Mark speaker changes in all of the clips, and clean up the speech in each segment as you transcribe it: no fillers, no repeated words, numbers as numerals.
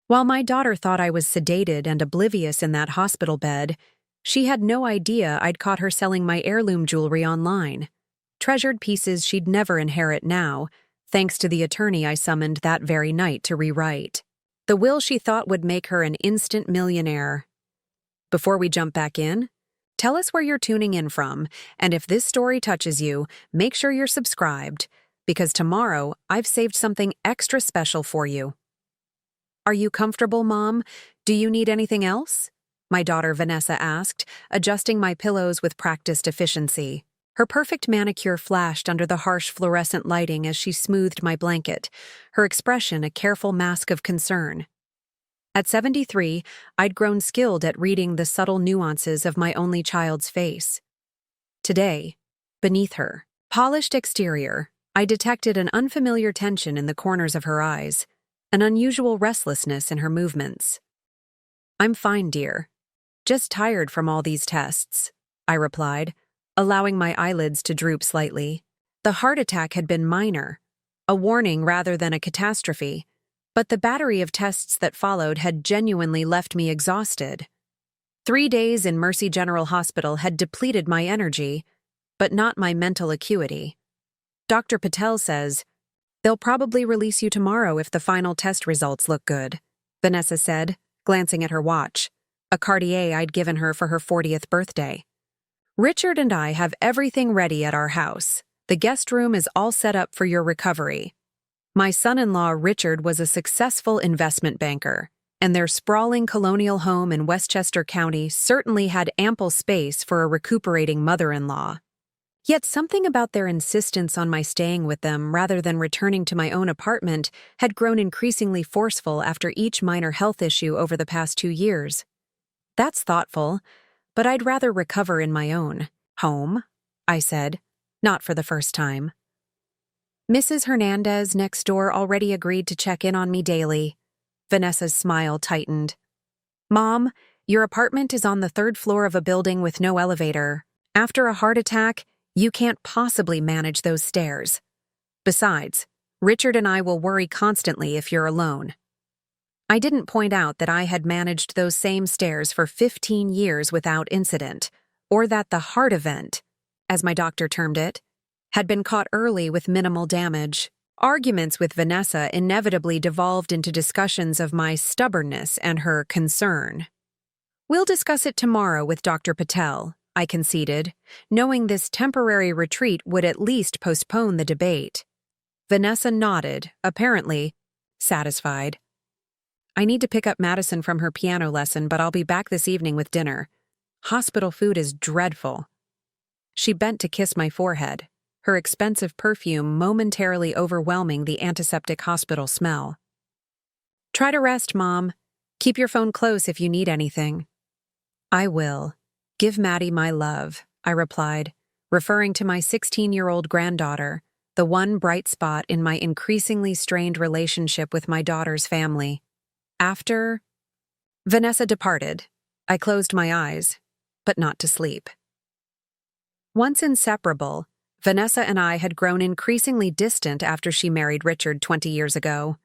Speaker 1: While my daughter thought I was sedated and oblivious in that hospital bed, she had no idea I'd caught her selling my heirloom jewelry online. Treasured pieces she'd never inherit now, thanks to the attorney I summoned that very night to rewrite. The will she thought would make her an instant millionaire. Before we jump back in, tell us where you're tuning in from, and if this story touches you, make sure you're subscribed, because tomorrow I've saved something extra special for you. Are you comfortable, Mom? Do you need anything else? My daughter Vanessa asked, adjusting my pillows with practiced efficiency. Her perfect manicure flashed under the harsh fluorescent lighting as she smoothed my blanket, her expression a careful mask of concern. At 73, I'd grown skilled at reading the subtle nuances of my only child's face. Today, beneath her polished exterior, I detected an unfamiliar tension in the corners of her eyes, an unusual restlessness in her movements. "I'm fine, dear. Just tired from all these tests," I replied, allowing my eyelids to droop slightly. The heart attack had been minor, a warning rather than a catastrophe, but the battery of tests that followed had genuinely left me exhausted. 3 days in Mercy General Hospital had depleted my energy, but not my mental acuity. Dr. Patel says, "They'll probably release you tomorrow if the final test results look good," Vanessa said, glancing at her watch, a Cartier I'd given her for her 40th birthday. "Richard and I have everything ready at our house. The guest room is all set up for your recovery." My son-in-law Richard was a successful investment banker, and their sprawling colonial home in Westchester County certainly had ample space for a recuperating mother-in-law. Yet something about their insistence on my staying with them rather than returning to my own apartment had grown increasingly forceful after each minor health issue over the past 2 years. "That's thoughtful, but I'd rather recover in my own home," I said, not for the first time. Mrs. Hernandez next door already agreed to check in on me daily. Vanessa's smile tightened. "Mom, your apartment is on the 3rd floor of a building with no elevator. After a heart attack, you can't possibly manage those stairs. Besides, Richard and I will worry constantly if you're alone." I didn't point out that I had managed those same stairs for 15 years without incident, or that the heart event, as my doctor termed it, had been caught early with minimal damage. Arguments with Vanessa inevitably devolved into discussions of my stubbornness and her concern. "We'll discuss it tomorrow with Dr. Patel," I conceded, knowing this temporary retreat would at least postpone the debate. Vanessa nodded, apparently satisfied. "I need to pick up Madison from her piano lesson, but I'll be back this evening with dinner. Hospital food is dreadful." She bent to kiss my forehead, her expensive perfume momentarily overwhelming the antiseptic hospital smell. "Try to rest, Mom. Keep your phone close if you need anything." "I will. Give Maddie my love," I replied, referring to my 16-year-old granddaughter, the one bright spot in my increasingly strained relationship with my daughter's family. After Vanessa departed, I closed my eyes, but not to sleep. Once inseparable, Vanessa and I had grown increasingly distant after she married Richard 20 years ago.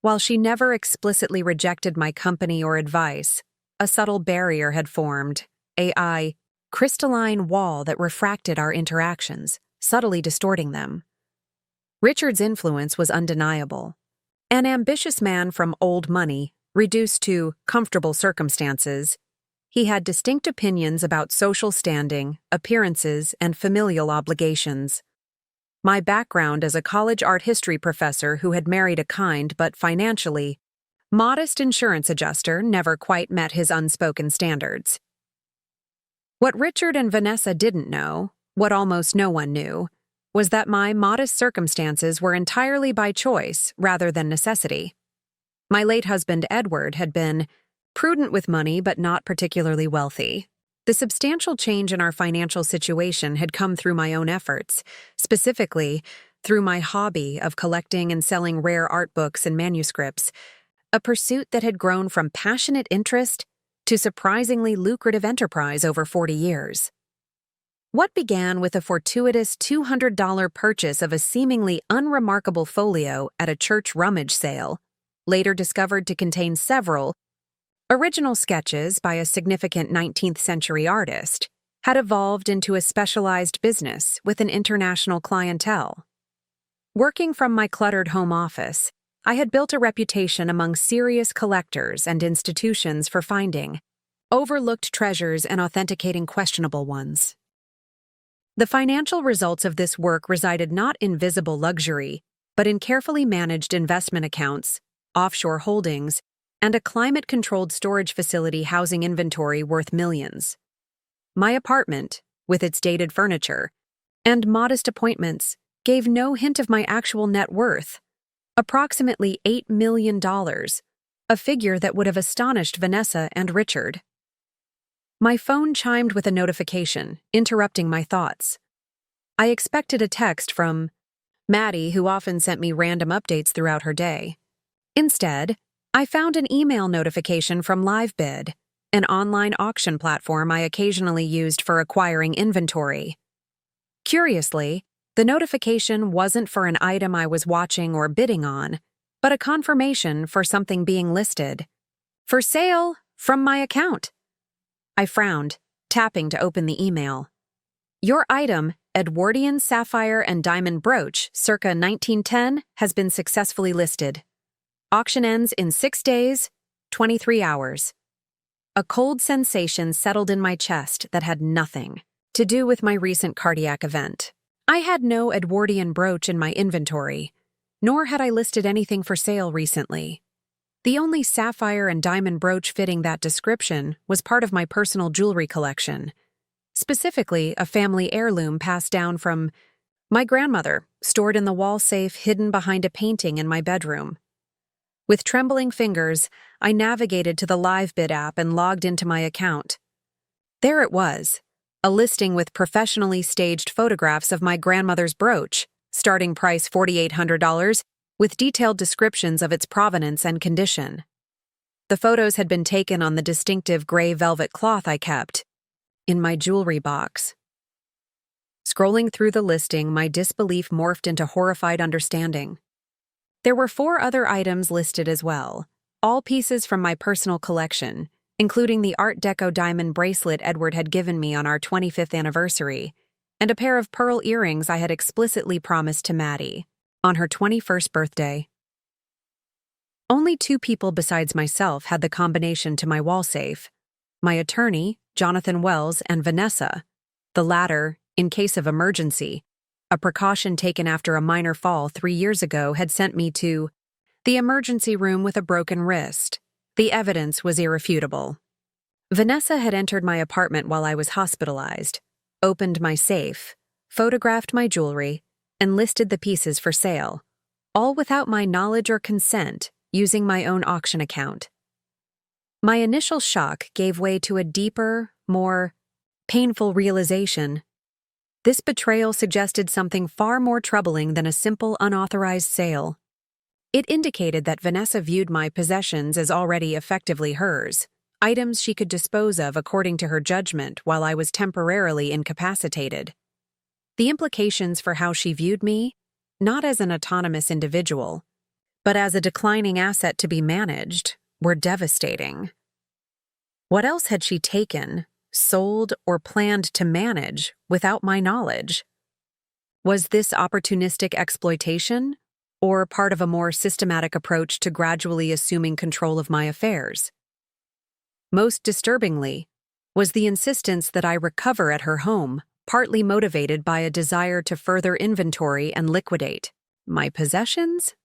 Speaker 1: While she never explicitly rejected my company or advice, a subtle barrier had formed, a crystalline wall that refracted our interactions, subtly distorting them. Richard's influence was undeniable. An ambitious man from old money, reduced to comfortable circumstances, he had distinct opinions about social standing, appearances, and familial obligations. My background as a college art history professor who had married a kind but financially modest insurance adjuster never quite met his unspoken standards. What Richard and Vanessa didn't know, what almost no one knew, was that my modest circumstances were entirely by choice rather than necessity. My late husband Edward had been prudent with money but not particularly wealthy. The substantial change in our financial situation had come through my own efforts, specifically through my hobby of collecting and selling rare art books and manuscripts, a pursuit that had grown from passionate interest to surprisingly lucrative enterprise over 40 years. What began with a fortuitous $200 purchase of a seemingly unremarkable folio at a church rummage sale later discovered to contain several original sketches by a significant 19th century artist, had evolved into a specialized business with an international clientele. Working from my cluttered home office, I had built a reputation among serious collectors and institutions for finding overlooked treasures and authenticating questionable ones. The financial results of this work resided not in visible luxury, but in carefully managed investment accounts, offshore holdings, and a climate-controlled storage facility housing inventory worth millions. My apartment, with its dated furniture and modest appointments, gave no hint of my actual net worth, approximately $8 million, a figure that would have astonished Vanessa and Richard. My phone chimed with a notification, interrupting my thoughts. I expected a text from Maddie, who often sent me random updates throughout her day. Instead, I found an email notification from LiveBid, an online auction platform I occasionally used for acquiring inventory. Curiously, the notification wasn't for an item I was watching or bidding on, but a confirmation for something being listed. For sale, from my account. I frowned, tapping to open the email. Your item, Edwardian sapphire and diamond brooch, circa 1910, has been successfully listed. Auction ends in 6 days, 23 hours. A cold sensation settled in my chest that had nothing to do with my recent cardiac event. I had no Edwardian brooch in my inventory, nor had I listed anything for sale recently. The only sapphire and diamond brooch fitting that description was part of my personal jewelry collection, specifically a family heirloom passed down from my grandmother, stored in the wall safe hidden behind a painting in my bedroom. With trembling fingers, I navigated to the LiveBid app and logged into my account. There it was, a listing with professionally staged photographs of my grandmother's brooch, starting price $4,800, with detailed descriptions of its provenance and condition. The photos had been taken on the distinctive gray velvet cloth I kept in my jewelry box. Scrolling through the listing, my disbelief morphed into horrified understanding. There were 4 other items listed as well, all pieces from my personal collection, including the Art Deco diamond bracelet Edward had given me on our 25th anniversary, and a pair of pearl earrings I had explicitly promised to Maddie on her 21st birthday. Only 2 people besides myself had the combination to my wall safe: my attorney, Jonathan Wells, and Vanessa, the latter, in case of emergency. A precaution taken after a minor fall 3 years ago had sent me to the emergency room with a broken wrist. The evidence was irrefutable. Vanessa had entered my apartment while I was hospitalized, opened my safe, photographed my jewelry, and listed the pieces for sale, all without my knowledge or consent, using my own auction account. My initial shock gave way to a deeper, more painful realization. This betrayal suggested something far more troubling than a simple unauthorized sale. It indicated that Vanessa viewed my possessions as already effectively hers, items she could dispose of according to her judgment while I was temporarily incapacitated. The implications for how she viewed me, not as an autonomous individual, but as a declining asset to be managed, were devastating. What else had she taken, sold, or planned to manage without my knowledge? Was this opportunistic exploitation, or part of a more systematic approach to gradually assuming control of my affairs? Most disturbingly, was the insistence that I recover at her home, partly motivated by a desire to further inventory and liquidate my possessions?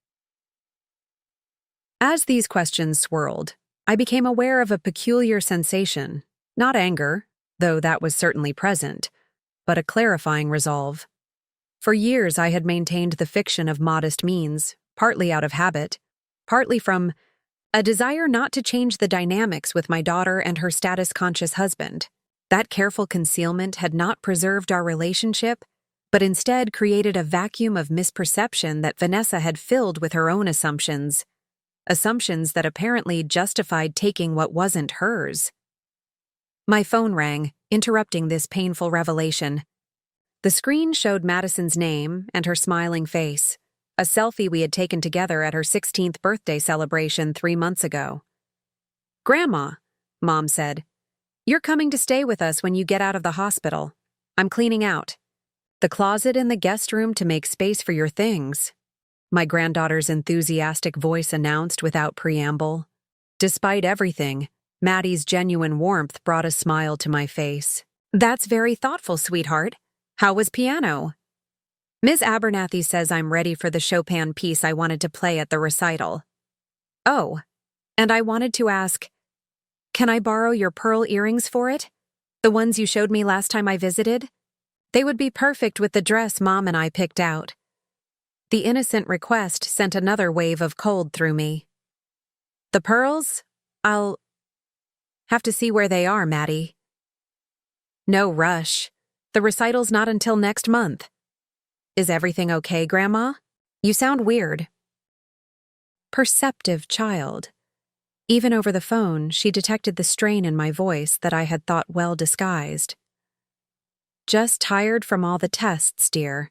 Speaker 1: As these questions swirled, I became aware of a peculiar sensation, not anger, though that was certainly present, but a clarifying resolve. For years I had maintained the fiction of modest means, partly out of habit, partly from a desire not to change the dynamics with my daughter and her status-conscious husband. That careful concealment had not preserved our relationship, but instead created a vacuum of misperception that Vanessa had filled with her own assumptions that apparently justified taking what wasn't hers. My phone rang, interrupting this painful revelation. The screen showed Madison's name and her smiling face, a selfie we had taken together at her 16th birthday celebration 3 months ago. "Grandma," Mom said, "you're coming to stay with us when you get out of the hospital. I'm cleaning out the closet in the guest room to make space for your things," my granddaughter's enthusiastic voice announced without preamble. Despite everything, Maddie's genuine warmth brought a smile to my face. "That's very thoughtful, sweetheart. How was piano?" "Ms. Abernathy says I'm ready for the Chopin piece I wanted to play at the recital." "Oh, and I wanted to ask, can I borrow your pearl earrings for it? The ones you showed me last time I visited? They would be perfect with the dress Mom and I picked out." The innocent request sent another wave of cold through me. "The pearls? I'll have to see where they are, Maddie." "No rush. The recital's not until next month." "Is everything okay, Grandma? You sound weird." Perceptive child. Even over the phone, she detected the strain in my voice that I had thought well disguised. "Just tired from all the tests, dear.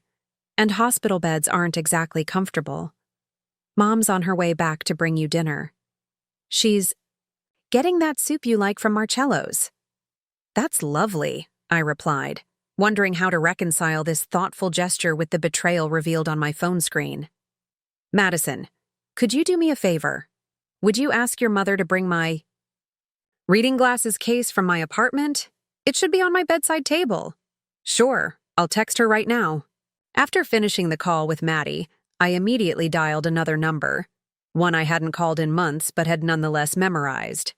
Speaker 1: And hospital beds aren't exactly comfortable. Mom's on her way back to bring you dinner. She's getting that soup you like from Marcello's." "That's lovely," I replied, wondering how to reconcile this thoughtful gesture with the betrayal revealed on my phone screen. "Madison, could you do me a favor? Would you ask your mother to bring my reading glasses case from my apartment? It should be on my bedside table." "Sure, I'll text her right now." After finishing the call with Maddie, I immediately dialed another number, one I hadn't called in months but had nonetheless memorized.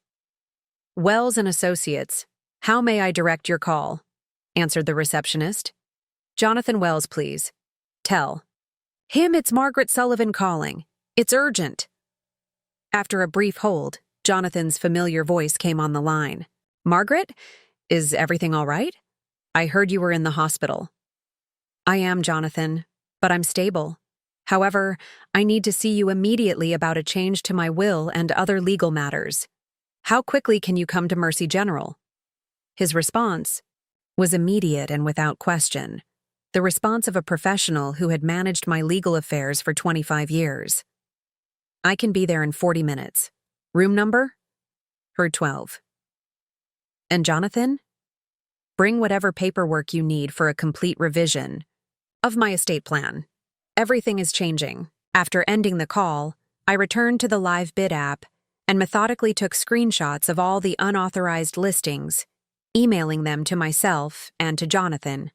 Speaker 1: "Wells and Associates, how may I direct your call?" answered the receptionist. "Jonathan Wells, please." "Tell him it's Margaret Sullivan calling. It's urgent." After a brief hold, Jonathan's familiar voice came on the line. "Margaret, is everything all right? I heard you were in the hospital." "I am, Jonathan, but I'm stable. However, I need to see you immediately about a change to my will and other legal matters. How quickly can you come to Mercy General?" His response was immediate and without question, the response of a professional who had managed my legal affairs for 25 years. "I can be there in 40 minutes. Room number?" Heard 12. "And Jonathan? Bring whatever paperwork you need for a complete revision of my estate plan. Everything is changing." After ending the call, I returned to the Live Bid app and methodically took screenshots of all the unauthorized listings, emailing them to myself and to Jonathan.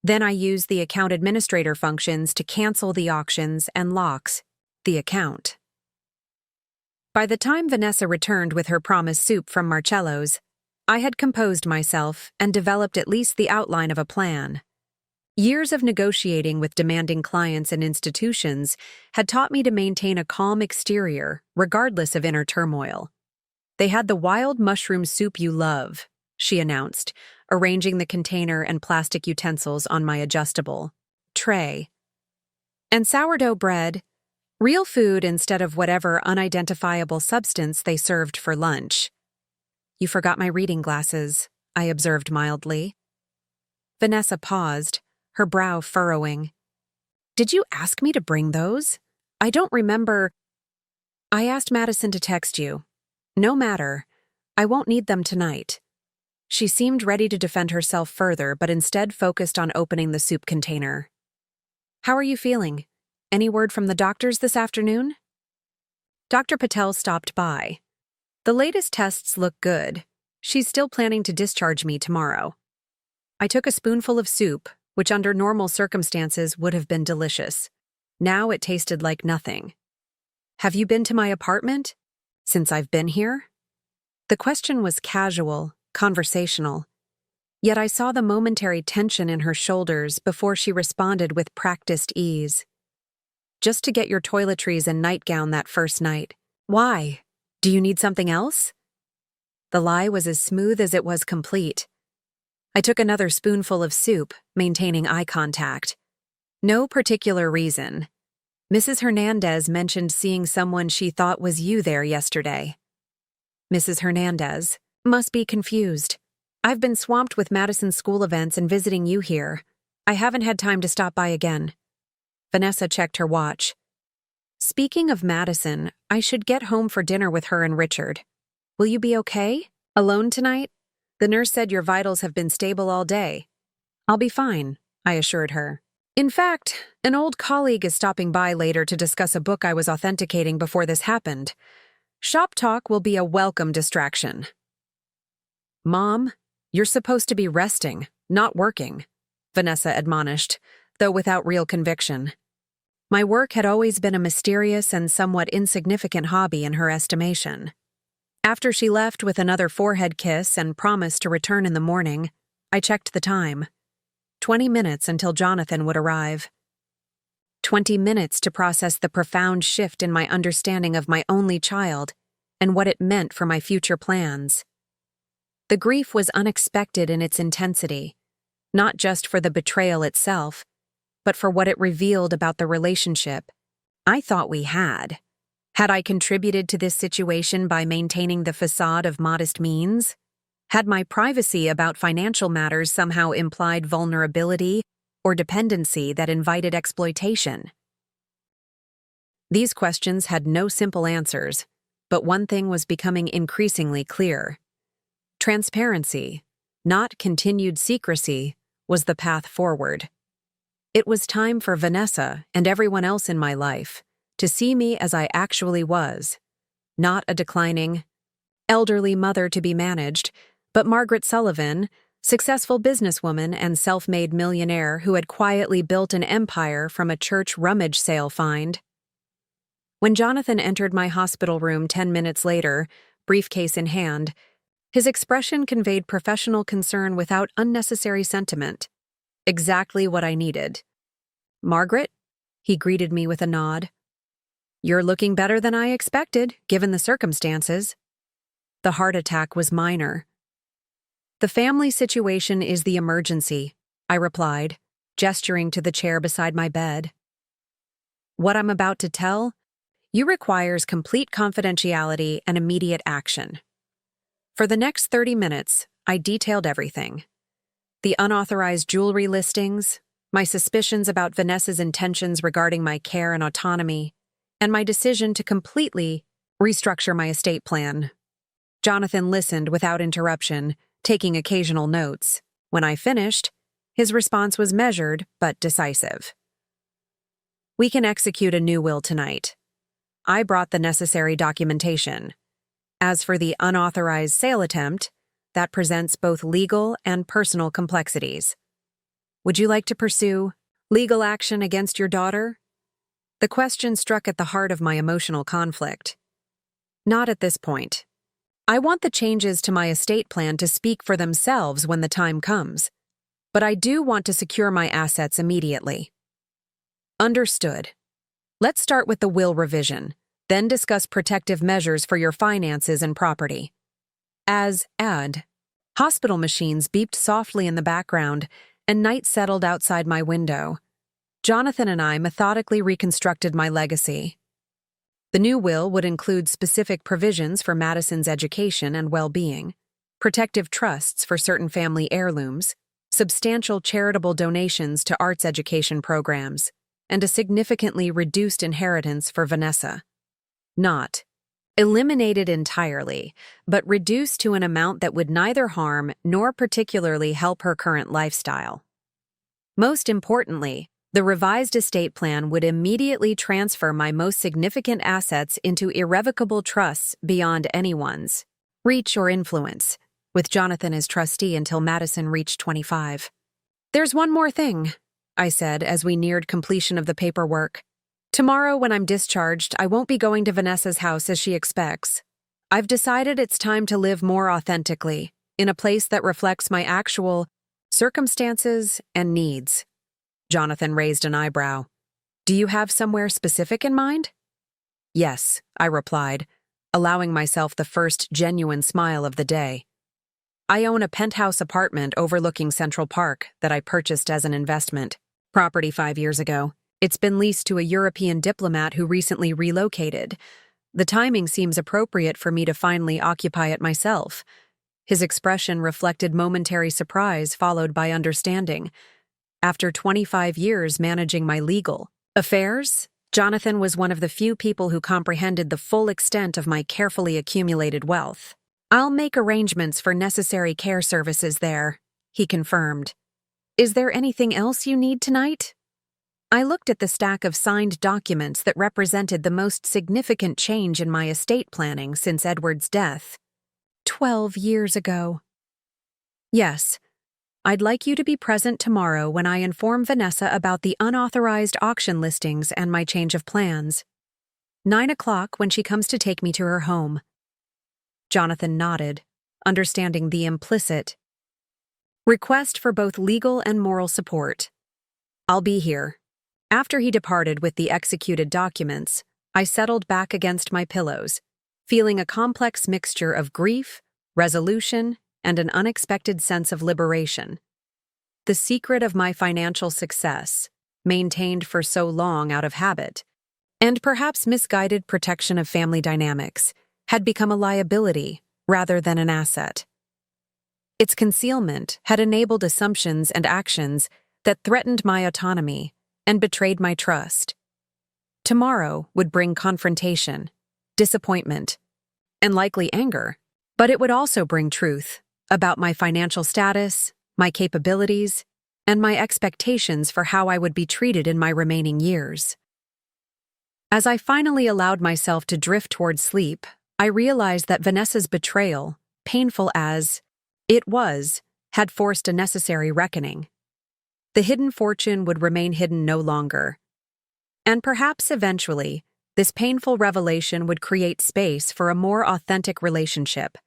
Speaker 1: Then I used the account administrator functions to cancel the auctions and locks the account. By the time Vanessa returned with her promised soup from Marcello's, I had composed myself and developed at least the outline of a plan. Years of negotiating with demanding clients and institutions had taught me to maintain a calm exterior, regardless of inner turmoil. "They had the wild mushroom soup you love," she announced, arranging the container and plastic utensils on my adjustable tray. "And sourdough bread, real food instead of whatever unidentifiable substance they served for lunch." "You forgot my reading glasses," I observed mildly. Vanessa paused, her brow furrowing. "Did you ask me to bring those? I don't remember." "I asked Madison to text you. No matter. I won't need them tonight." She seemed ready to defend herself further, but instead focused on opening the soup container. "How are you feeling? Any word from the doctors this afternoon?" Dr. Patel stopped by. "The latest tests look good. She's still planning to discharge me tomorrow." I took a spoonful of soup, which under normal circumstances would have been delicious. Now it tasted like nothing. "Have you been to my apartment since I've been here?" The question was casual, conversational. Yet I saw the momentary tension in her shoulders before she responded with practiced ease. "Just to get your toiletries and nightgown that first night." "Why? Do you need something else?" The lie was as smooth as it was complete. I took another spoonful of soup, maintaining eye contact. "No particular reason. Mrs. Hernandez mentioned seeing someone she thought was you there yesterday." "Mrs. Hernandez? Must be confused. I've been swamped with Madison school events and visiting you here. I haven't had time to stop by again." Vanessa checked her watch. Speaking of Madison, I should get home for dinner with her and Richard. Will you be okay? Alone tonight? The nurse said your vitals have been stable all day. I'll be fine, I assured her. In fact, an old colleague is stopping by later to discuss a book I was authenticating before this happened. Shop talk will be a welcome distraction. Mom, you're supposed to be resting, not working, Vanessa admonished, though without real conviction. My work had always been a mysterious and somewhat insignificant hobby in her estimation. After she left with another forehead kiss and promised to return in the morning, I checked the time. 20 minutes until Jonathan would arrive. 20 minutes to process the profound shift in my understanding of my only child and what it meant for my future plans. The grief was unexpected in its intensity, not just for the betrayal itself, but for what it revealed about the relationship I thought we had. Had I contributed to this situation by maintaining the facade of modest means? Had my privacy about financial matters somehow implied vulnerability or dependency that invited exploitation? These questions had no simple answers, but one thing was becoming increasingly clear. Transparency, not continued secrecy, was the path forward. It was time for Vanessa and everyone else in my life to see me as I actually was, not a declining, elderly mother to be managed, but Margaret Sullivan, successful businesswoman and self-made millionaire who had quietly built an empire from a church rummage sale find. When Jonathan entered my hospital room 10 minutes later, briefcase in hand, his expression conveyed professional concern without unnecessary sentiment. Exactly what I needed. Margaret? He greeted me with a nod. You're looking better than I expected, given the circumstances. The heart attack was minor. The family situation is the emergency, I replied, gesturing to the chair beside my bed. What I'm about to tell you requires complete confidentiality and immediate action. For the next 30 minutes, I detailed everything. The unauthorized jewelry listings, my suspicions about Vanessa's intentions regarding my care and autonomy, and my decision to completely restructure my estate plan. Jonathan listened without interruption, taking occasional notes. When I finished, his response was measured but decisive. We can execute a new will tonight. I brought the necessary documentation. As for the unauthorized sale attempt, that presents both legal and personal complexities. Would you like to pursue legal action against your daughter? The question struck at the heart of my emotional conflict. Not at this point. I want the changes to my estate plan to speak for themselves when the time comes, but I do want to secure my assets immediately. Understood. Let's start with the will revision, then discuss protective measures for your finances and property. Hospital machines beeped softly in the background, and night settled outside my window. Jonathan and I methodically reconstructed my legacy. The new will would include specific provisions for Madison's education and well-being, protective trusts for certain family heirlooms, substantial charitable donations to arts education programs, and a significantly reduced inheritance for Vanessa. Not eliminated entirely, but reduced to an amount that would neither harm nor particularly help her current lifestyle. Most importantly, the revised estate plan would immediately transfer my most significant assets into irrevocable trusts beyond anyone's reach or influence, with Jonathan as trustee until Madison reached 25. There's one more thing, I said as we neared completion of the paperwork. Tomorrow, when I'm discharged, I won't be going to Vanessa's house as she expects. I've decided it's time to live more authentically, in a place that reflects my actual circumstances and needs. Jonathan raised an eyebrow. Do you have somewhere specific in mind? Yes, I replied, allowing myself the first genuine smile of the day. I own a penthouse apartment overlooking Central Park that I purchased as an investment property 5 years ago. It's been leased to a European diplomat who recently relocated. The timing seems appropriate for me to finally occupy it myself. His expression reflected momentary surprise followed by understanding. After 25 years managing my legal Affairs? Jonathan was one of the few people who comprehended the full extent of my carefully accumulated wealth. "I'll make arrangements for necessary care services there," he confirmed. "Is there anything else you need tonight?" I looked at the stack of signed documents that represented the most significant change in my estate planning since Edward's death. 12 years ago. "Yes. I'd like you to be present tomorrow when I inform Vanessa about the unauthorized auction listings and my change of plans. 9 o'clock when she comes to take me to her home." Jonathan nodded, understanding the implicit request for both legal and moral support. "I'll be here." After he departed with the executed documents, I settled back against my pillows, feeling a complex mixture of grief, resolution, and an unexpected sense of liberation. The secret of my financial success, maintained for so long out of habit, and perhaps misguided protection of family dynamics, had become a liability rather than an asset. Its concealment had enabled assumptions and actions that threatened my autonomy and betrayed my trust. Tomorrow would bring confrontation, disappointment, and likely anger, but it would also bring truth about my financial status, my capabilities, and my expectations for how I would be treated in my remaining years. As I finally allowed myself to drift toward sleep, I realized that Vanessa's betrayal, painful as it was, had forced a necessary reckoning. The hidden fortune would remain hidden no longer. And perhaps eventually, this painful revelation would create space for a more authentic relationship,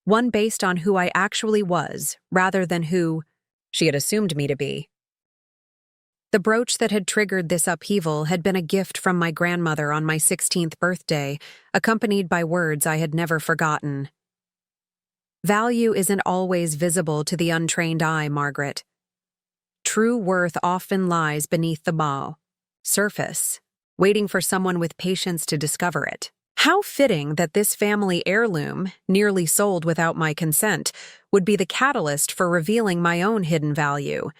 Speaker 1: one based on who I actually was rather than who she had assumed me to be. The brooch that had triggered this upheaval had been a gift from my grandmother on my 16th birthday, accompanied by words I had never forgotten. "Value isn't always visible to the untrained eye, Margaret. True worth often lies beneath the surface, waiting for someone with patience to discover it." How fitting that this family heirloom, nearly sold without my consent, would be the catalyst for revealing my own hidden value,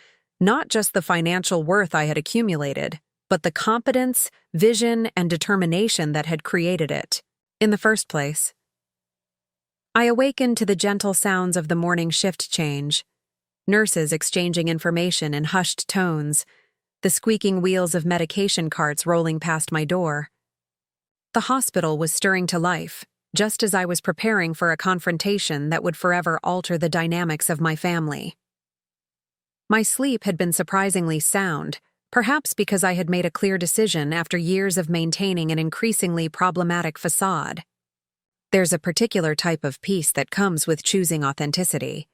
Speaker 1: not just the financial worth I had accumulated, but the competence, vision, and determination that had created it, in the first place. I awakened to the gentle sounds of the morning shift change, nurses exchanging information in hushed tones, the squeaking wheels of medication carts rolling past my door. The hospital was stirring to life, just as I was preparing for a confrontation that would forever alter the dynamics of my family. My sleep had been surprisingly sound, perhaps because I had made a clear decision after years of maintaining an increasingly problematic facade. There's a particular type of peace that comes with choosing authenticity,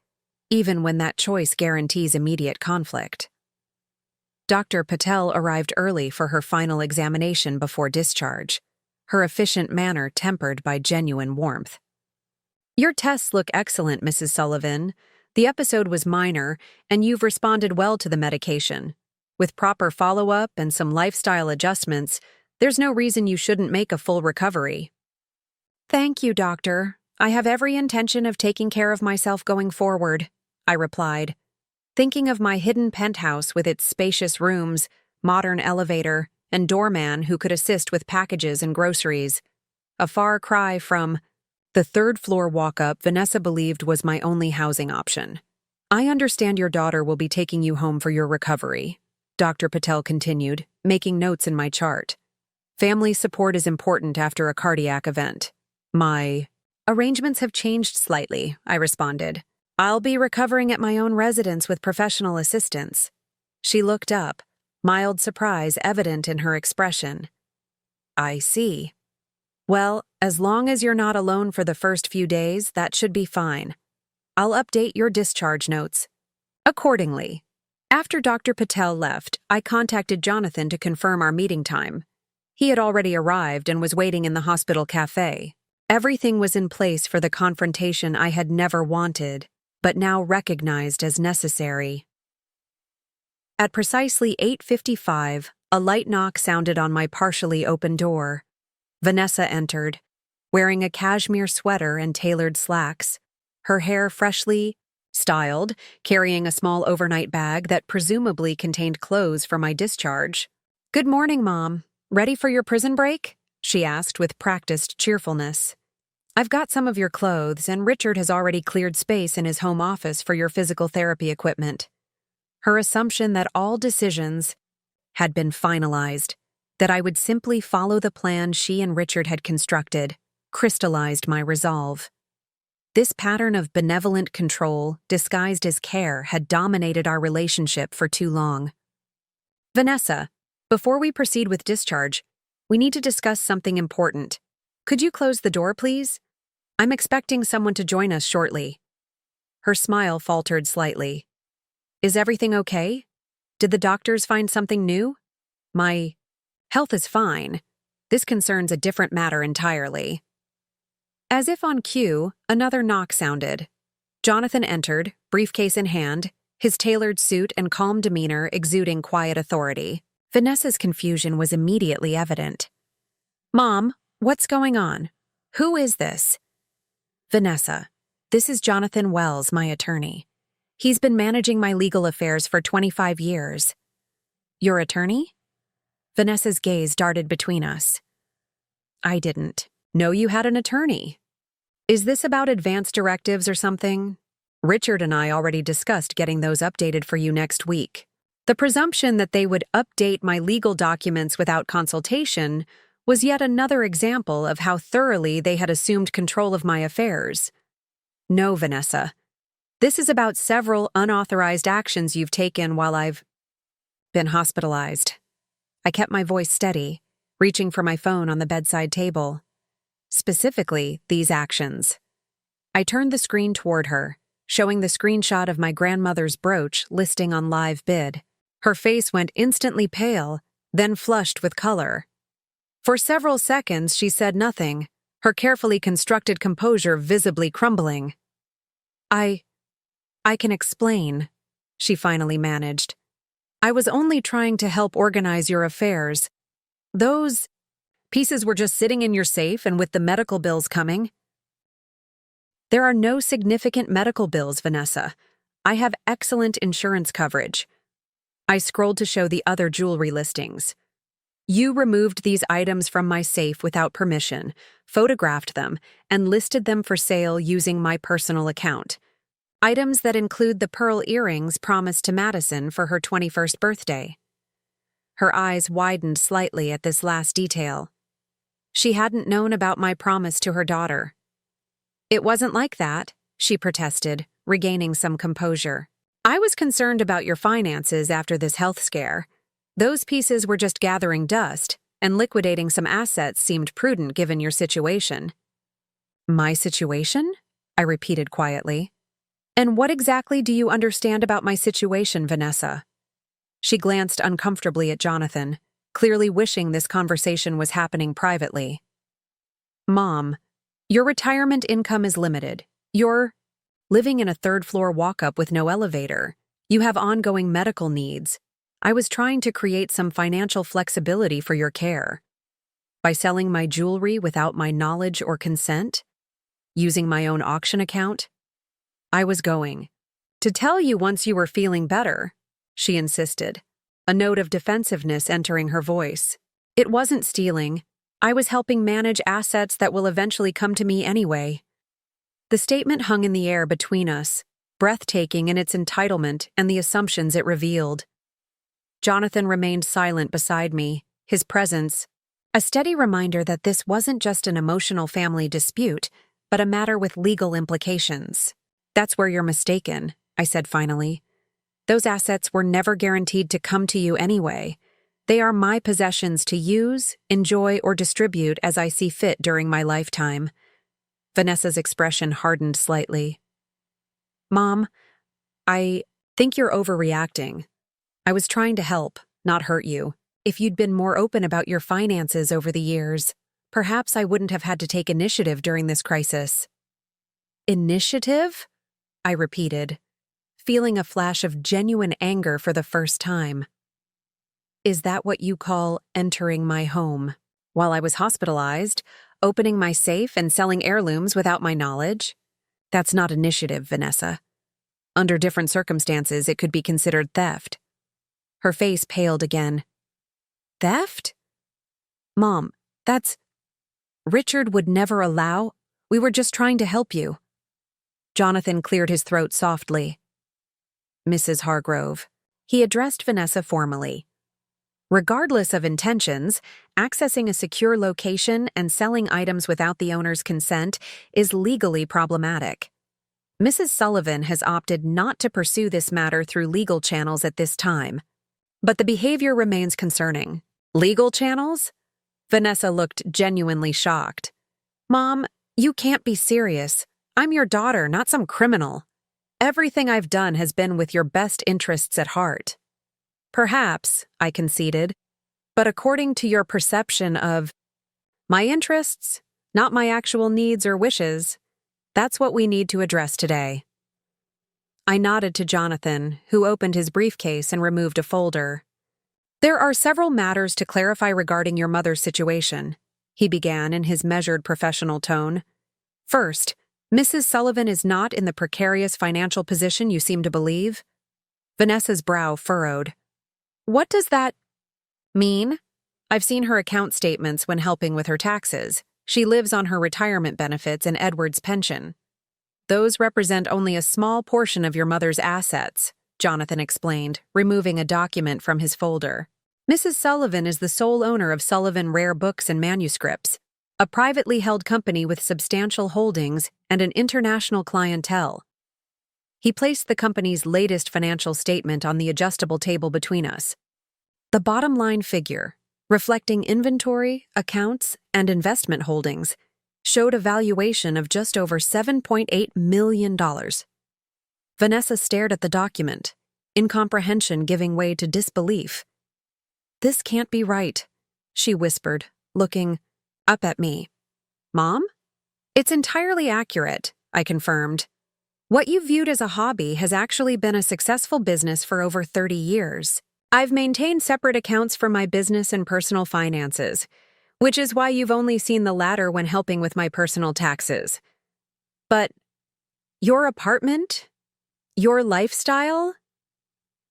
Speaker 1: even when that choice guarantees immediate conflict. Dr. Patel arrived early for her final examination before discharge, her efficient manner tempered by genuine warmth. "Your tests look excellent, Mrs. Sullivan. The episode was minor, and you've responded well to the medication. With proper follow-up and some lifestyle adjustments, there's no reason you shouldn't make a full recovery." "Thank you, doctor. I have every intention of taking care of myself going forward," I replied, thinking of my hidden penthouse with its spacious rooms, modern elevator, and doorman who could assist with packages and groceries. A far cry from the third-floor walk-up Vanessa believed was my only housing option. "I understand your daughter will be taking you home for your recovery," Dr. Patel continued, making notes in my chart. "Family support is important after a cardiac event." "My arrangements have changed slightly," I responded. "I'll be recovering at my own residence with professional assistance." She looked up, mild surprise evident in her expression. "I see. Well, as long as you're not alone for the first few days, that should be fine. I'll update your discharge notes." Accordingly, after Dr. Patel left, I contacted Jonathan to confirm our meeting time. He had already arrived and was waiting in the hospital cafe. Everything was in place for the confrontation I had never wanted, but now recognized as necessary. At precisely 8:55, a light knock sounded on my partially open door. Vanessa entered, wearing a cashmere sweater and tailored slacks, her hair freshly styled, carrying a small overnight bag that presumably contained clothes for my discharge. Good morning, Mom. Ready for your prison break? She asked with practiced cheerfulness. I've got some of your clothes, and Richard has already cleared space in his home office for your physical therapy equipment. Her assumption that all decisions had been finalized, that I would simply follow the plan she and Richard had constructed, crystallized my resolve. This pattern of benevolent control, disguised as care, had dominated our relationship for too long. Vanessa, before we proceed with discharge, we need to discuss something important. Could you close the door, please? I'm expecting someone to join us shortly. Her smile faltered slightly. Is everything okay? Did the doctors find something new? My health is fine. This concerns a different matter entirely. As if on cue, another knock sounded. Jonathan entered, briefcase in hand, his tailored suit and calm demeanor exuding quiet authority. Vanessa's confusion was immediately evident. Mom, what's going on? Who is this? Vanessa, this is Jonathan Wells, my attorney. He's been managing my legal affairs for 25 years. Your attorney? Vanessa's gaze darted between us. I didn't know you had an attorney. Is this about advance directives or something? Richard and I already discussed getting those updated for you next week. The presumption that they would update my legal documents without consultation was yet another example of how thoroughly they had assumed control of my affairs. No, Vanessa. This is about several unauthorized actions you've taken while I've been hospitalized. I kept my voice steady, reaching for my phone on the bedside table. Specifically, these actions. I turned the screen toward her, showing the screenshot of my grandmother's brooch listing on live bid. Her face went instantly pale, then flushed with color. For several seconds, she said nothing, her carefully constructed composure visibly crumbling. I can explain, she finally managed. I was only trying to help organize your affairs. Those pieces were just sitting in your safe, and with the medical bills coming. There are no significant medical bills, Vanessa. I have excellent insurance coverage. I scrolled to show the other jewelry listings. You removed these items from my safe without permission, photographed them, and listed them for sale using my personal account. Items that include the pearl earrings promised to Madison for her 21st birthday. Her eyes widened slightly at this last detail. She hadn't known about my promise to her daughter. It wasn't like that, she protested, regaining some composure. I was concerned about your finances after this health scare. Those pieces were just gathering dust, and liquidating some assets seemed prudent given your situation. My situation? I repeated quietly. And what exactly do you understand about my situation, Vanessa? She glanced uncomfortably at Jonathan, clearly wishing this conversation was happening privately. Mom, your retirement income is limited. You're living in a third-floor walk-up with no elevator. You have ongoing medical needs. I was trying to create some financial flexibility for your care. By selling my jewelry without my knowledge or consent? Using my own auction account? I was going to tell you once you were feeling better, she insisted, a note of defensiveness entering her voice. It wasn't stealing. I was helping manage assets that will eventually come to me anyway. The statement hung in the air between us, breathtaking in its entitlement and the assumptions it revealed. Jonathan remained silent beside me, his presence a steady reminder that this wasn't just an emotional family dispute, but a matter with legal implications. That's where you're mistaken, I said finally. Those assets were never guaranteed to come to you anyway. They are my possessions to use, enjoy, or distribute as I see fit during my lifetime. Vanessa's expression hardened slightly. Mom, I think you're overreacting. I was trying to help, not hurt you. If you'd been more open about your finances over the years, perhaps I wouldn't have had to take initiative during this crisis. Initiative? I repeated, feeling a flash of genuine anger for the first time. Is that what you call entering my home? While I was hospitalized, opening my safe and selling heirlooms without my knowledge? That's not initiative, Vanessa. Under different circumstances, it could be considered theft. Her face paled again. Theft? Mom, that's… Richard would never allow… We were just trying to help you. Jonathan cleared his throat softly. Mrs. Hargrove. He addressed Vanessa formally. Regardless of intentions, accessing a secure location and selling items without the owner's consent is legally problematic. Mrs. Sullivan has opted not to pursue this matter through legal channels at this time. But the behavior remains concerning. Legal channels? Vanessa looked genuinely shocked. Mom, you can't be serious. I'm your daughter, not some criminal. Everything I've done has been with your best interests at heart. Perhaps, I conceded, but according to your perception of my interests, not my actual needs or wishes, that's what we need to address today. I nodded to Jonathan, who opened his briefcase and removed a folder. There are several matters to clarify regarding your mother's situation, he began in his measured professional tone. First, Mrs. Sullivan is not in the precarious financial position you seem to believe. Vanessa's brow furrowed. What does that mean? I've seen her account statements when helping with her taxes. She lives on her retirement benefits and Edward's pension. Those represent only a small portion of your mother's assets, Jonathan explained, removing a document from his folder. Mrs. Sullivan is the sole owner of Sullivan Rare Books and Manuscripts, a privately held company with substantial holdings and an international clientele. He placed the company's latest financial statement on the adjustable table between us. The bottom line figure, reflecting inventory, accounts, and investment holdings, showed a valuation of just over $7.8 million. Vanessa stared at the document, incomprehension giving way to disbelief. This can't be right, she whispered, looking up at me. Mom? It's entirely accurate, I confirmed. What you viewed as a hobby has actually been a successful business for over 30 years. I've maintained separate accounts for my business and personal finances, which is why you've only seen the latter when helping with my personal taxes. But your apartment? Your lifestyle?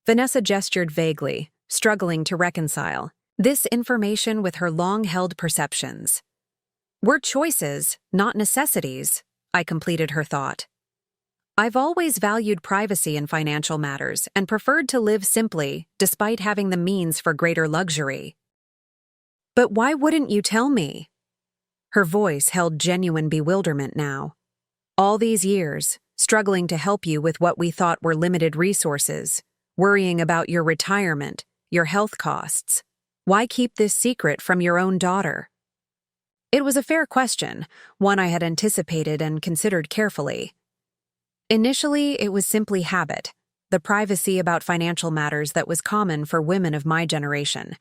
Speaker 1: Vanessa gestured vaguely, struggling to reconcile this information with her long-held perceptions. We're choices, not necessities, I completed her thought. I've always valued privacy in financial matters and preferred to live simply, despite having the means for greater luxury. But why wouldn't you tell me? Her voice held genuine bewilderment now. All these years, struggling to help you with what we thought were limited resources, worrying about your retirement, your health costs. Why keep this secret from your own daughter? It was a fair question, one I had anticipated and considered carefully. Initially, it was simply habit, the privacy about financial matters that was common for women of my generation.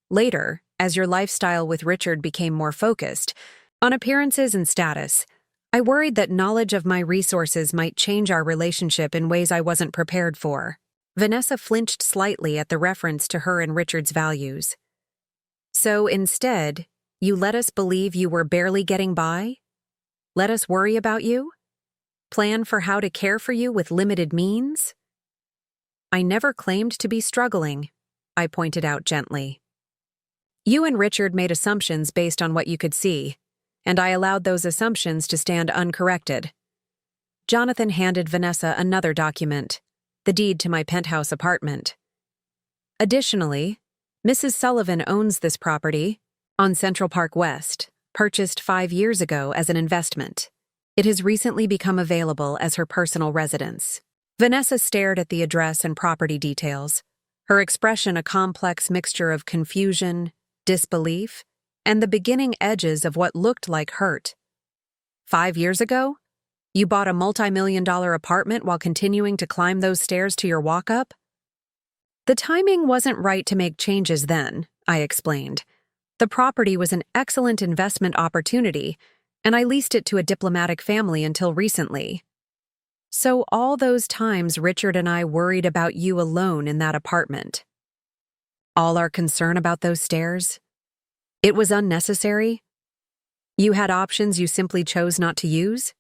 Speaker 1: Later, as your lifestyle with Richard became more focused on appearances and status, I worried that knowledge of my resources might change our relationship in ways I wasn't prepared for. Vanessa flinched slightly at the reference to her and Richard's values. So instead, you let us believe you were barely getting by? Let us worry about you? Plan for how to care for you with limited means? I never claimed to be struggling, I pointed out gently. You and Richard made assumptions based on what you could see, and I allowed those assumptions to stand uncorrected. Jonathan handed Vanessa another document, the deed to my penthouse apartment. Additionally, Mrs. Sullivan owns this property on Central Park West, purchased 5 years ago as an investment. It has recently become available as her personal residence. Vanessa stared at the address and property details, her expression a complex mixture of confusion, disbelief, and the beginning edges of what looked like hurt. 5 years ago? You bought a multi-million-dollar apartment while continuing to climb those stairs to your walk-up? The timing wasn't right to make changes then, I explained. The property was an excellent investment opportunity, and I leased it to a diplomatic family until recently. So all those times Richard and I worried about you alone in that apartment. All our concern about those stairs? It was unnecessary? You had options you simply chose not to use?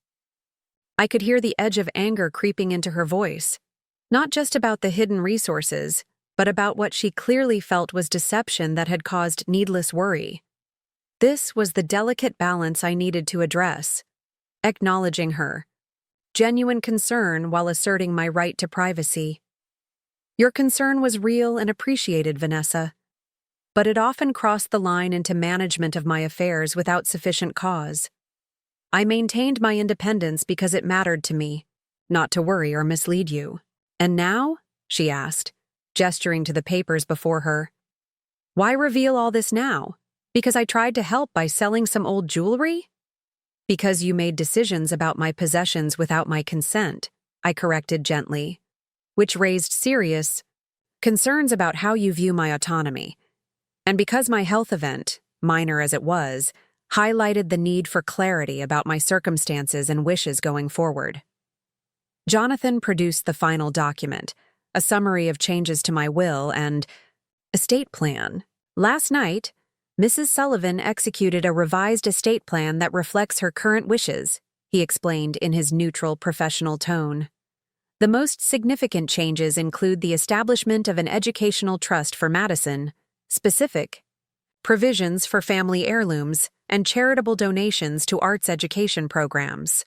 Speaker 1: I could hear the edge of anger creeping into her voice, not just about the hidden resources, but about what she clearly felt was deception that had caused needless worry. This was the delicate balance I needed to address, acknowledging her genuine concern while asserting my right to privacy. Your concern was real and appreciated, Vanessa, but it often crossed the line into management of my affairs without sufficient cause. I maintained my independence because it mattered to me, not to worry or mislead you. And now? She asked, gesturing to the papers before her. Why reveal all this now? Because I tried to help by selling some old jewelry? Because you made decisions about my possessions without my consent, I corrected gently, which raised serious concerns about how you view my autonomy. And because my health event, minor as it was, highlighted the need for clarity about my circumstances and wishes going forward. Jonathan produced the final document, a summary of changes to my will and estate plan. Last night, Mrs. Sullivan executed a revised estate plan that reflects her current wishes, he explained in his neutral, professional tone. The most significant changes include the establishment of an educational trust for Madison, specific provisions for family heirlooms, and charitable donations to arts education programs.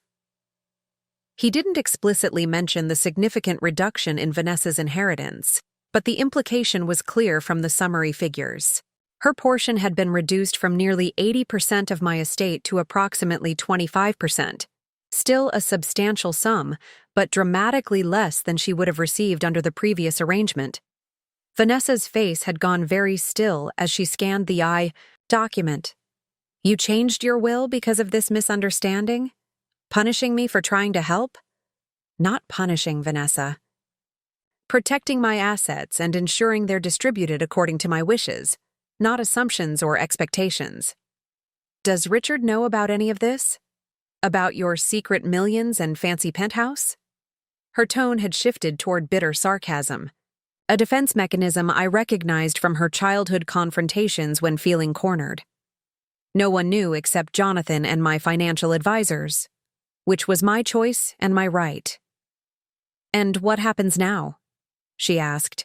Speaker 1: He didn't explicitly mention the significant reduction in Vanessa's inheritance, but the implication was clear from the summary figures. Her portion had been reduced from nearly 80% of my estate to approximately 25%, still a substantial sum, but dramatically less than she would have received under the previous arrangement. Vanessa's face had gone very still as she scanned the document. You changed your will because of this misunderstanding? Punishing me for trying to help? Not punishing, Vanessa. Protecting my assets and ensuring they're distributed according to my wishes, not assumptions or expectations. Does Richard know about any of this? About your secret millions and fancy penthouse? Her tone had shifted toward bitter sarcasm, a defense mechanism I recognized from her childhood confrontations when feeling cornered. No one knew except Jonathan and my financial advisors, which was my choice and my right. And what happens now? She asked,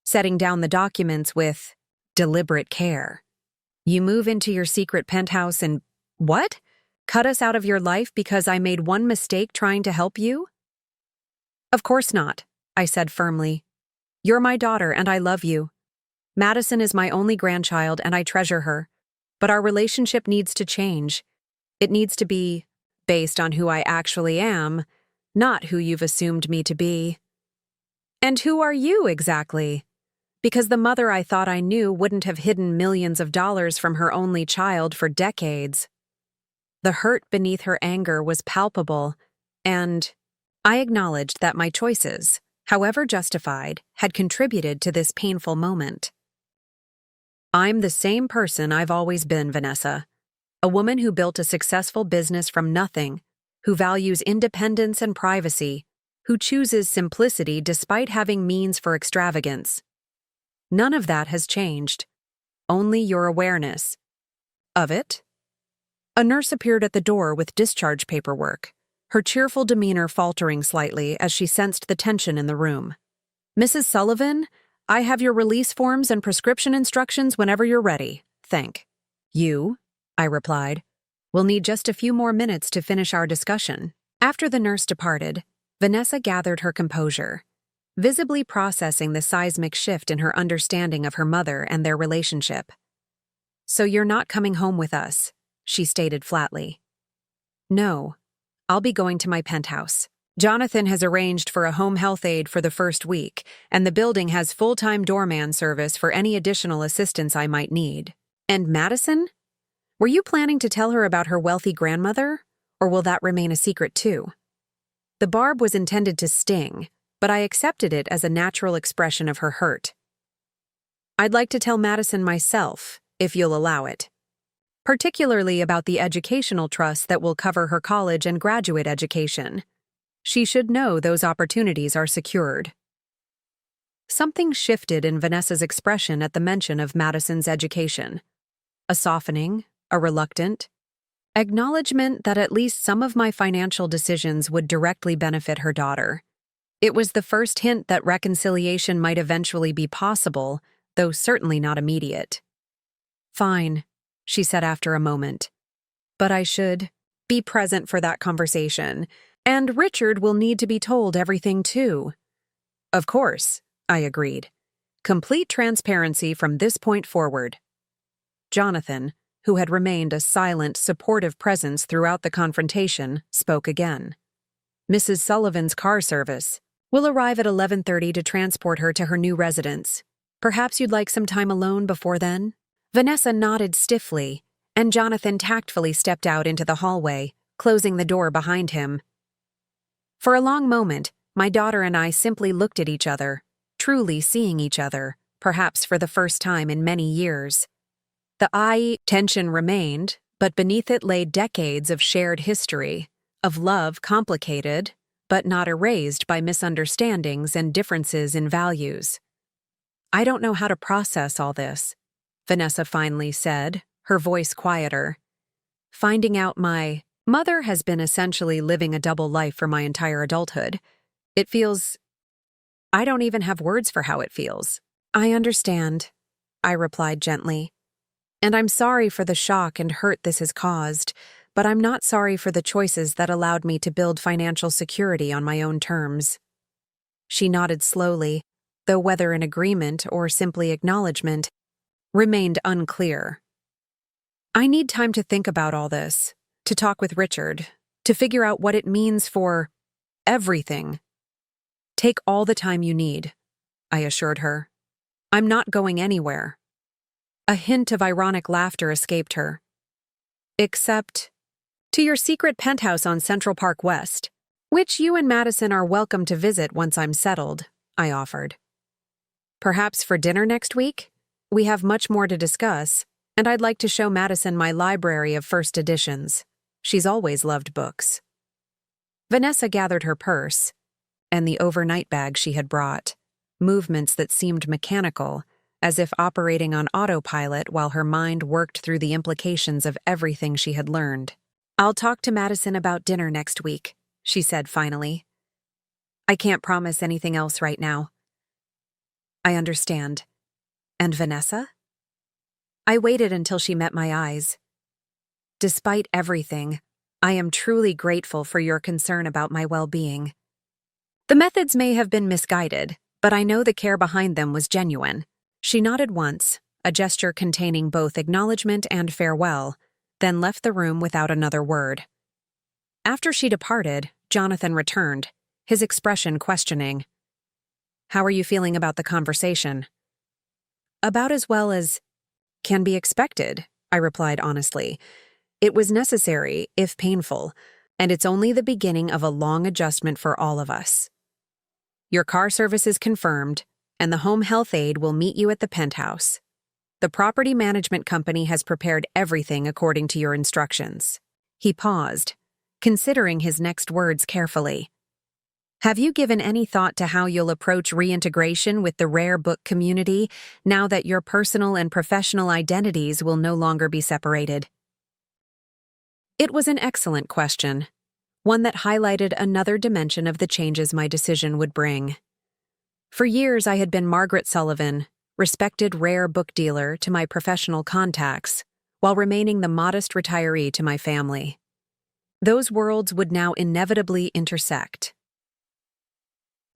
Speaker 1: setting down the documents with deliberate care. You move into your secret penthouse and what? Cut us out of your life because I made one mistake trying to help you? Of course not, I said firmly. You're my daughter and I love you. Madison is my only grandchild and I treasure her. But our relationship needs to change. It needs to be based on who I actually am, not who you've assumed me to be. And who are you exactly? Because the mother I thought I knew wouldn't have hidden millions of dollars from her only child for decades. The hurt beneath her anger was palpable, and I acknowledged that my choices, however justified, had contributed to this painful moment. I'm the same person I've always been, Vanessa. A woman who built a successful business from nothing, who values independence and privacy, who chooses simplicity despite having means for extravagance. None of that has changed. Only your awareness. Of it? A nurse appeared at the door with discharge paperwork, her cheerful demeanor faltering slightly as she sensed the tension in the room. Mrs. Sullivan, I have your release forms and prescription instructions whenever you're ready. Thank you, I replied. We'll need just a few more minutes to finish our discussion. After the nurse departed, Vanessa gathered her composure, visibly processing the seismic shift in her understanding of her mother and their relationship. So you're not coming home with us, she stated flatly. No, I'll be going to my penthouse. Jonathan has arranged for a home health aide for the first week, and the building has full-time doorman service for any additional assistance I might need. And Madison? Were you planning to tell her about her wealthy grandmother, or will that remain a secret too? The barb was intended to sting, but I accepted it as a natural expression of her hurt. I'd like to tell Madison myself, if you'll allow it. Particularly about the educational trust that will cover her college and graduate education. She should know those opportunities are secured. Something shifted in Vanessa's expression at the mention of Madison's education. A softening, a reluctant acknowledgement that at least some of my financial decisions would directly benefit her daughter. It was the first hint that reconciliation might eventually be possible, though certainly not immediate. "Fine," she said after a moment. "But I should be present for that conversation, and Richard will need to be told everything too." "Of course," I agreed. "Complete transparency from this point forward." Jonathan, who had remained a silent, supportive presence throughout the confrontation, spoke again. "Mrs. Sullivan's car service will arrive at 11:30 to transport her to her new residence. Perhaps you'd like some time alone before then?" Vanessa nodded stiffly, and Jonathan tactfully stepped out into the hallway, closing the door behind him. For a long moment, my daughter and I simply looked at each other, truly seeing each other, perhaps for the first time in many years. The eye tension remained, but beneath it lay decades of shared history, of love complicated, but not erased by misunderstandings and differences in values. "I don't know how to process all this," Vanessa finally said, her voice quieter. "Finding out my mother has been essentially living a double life for my entire adulthood. It feels... I don't even have words for how it feels." "I understand," I replied gently. "And I'm sorry for the shock and hurt this has caused, but I'm not sorry for the choices that allowed me to build financial security on my own terms." She nodded slowly, though whether in agreement or simply acknowledgement remained unclear. "I need time to think about all this, to talk with Richard, to figure out what it means for everything." "Take all the time you need," I assured her. "I'm not going anywhere." A hint of ironic laughter escaped her. "Except to your secret penthouse on Central Park West, which you and Madison are welcome to visit once I'm settled," I offered. "Perhaps for dinner next week? We have much more to discuss, and I'd like to show Madison my library of first editions. She's always loved books." Vanessa gathered her purse and the overnight bag she had brought, movements that seemed mechanical, as if operating on autopilot while her mind worked through the implications of everything she had learned. "I'll talk to Madison about dinner next week," she said finally. "I can't promise anything else right now." "I understand. And Vanessa?" I waited until she met my eyes. "Despite everything, I am truly grateful for your concern about my well-being. The methods may have been misguided, but I know the care behind them was genuine." She nodded once, a gesture containing both acknowledgement and farewell, then left the room without another word. After she departed, Jonathan returned, his expression questioning. "How are you feeling about the conversation?" "About as well as can be expected," I replied honestly. "It was necessary, if painful, and it's only the beginning of a long adjustment for all of us. Your car service is confirmed, and the home health aide will meet you at the penthouse. The property management company has prepared everything according to your instructions." He paused, considering his next words carefully. "Have you given any thought to how you'll approach reintegration with the rare book community now that your personal and professional identities will no longer be separated?" It was an excellent question, one that highlighted another dimension of the changes my decision would bring. For years I had been Margaret Sullivan, respected rare book dealer to my professional contacts, while remaining the modest retiree to my family. Those worlds would now inevitably intersect.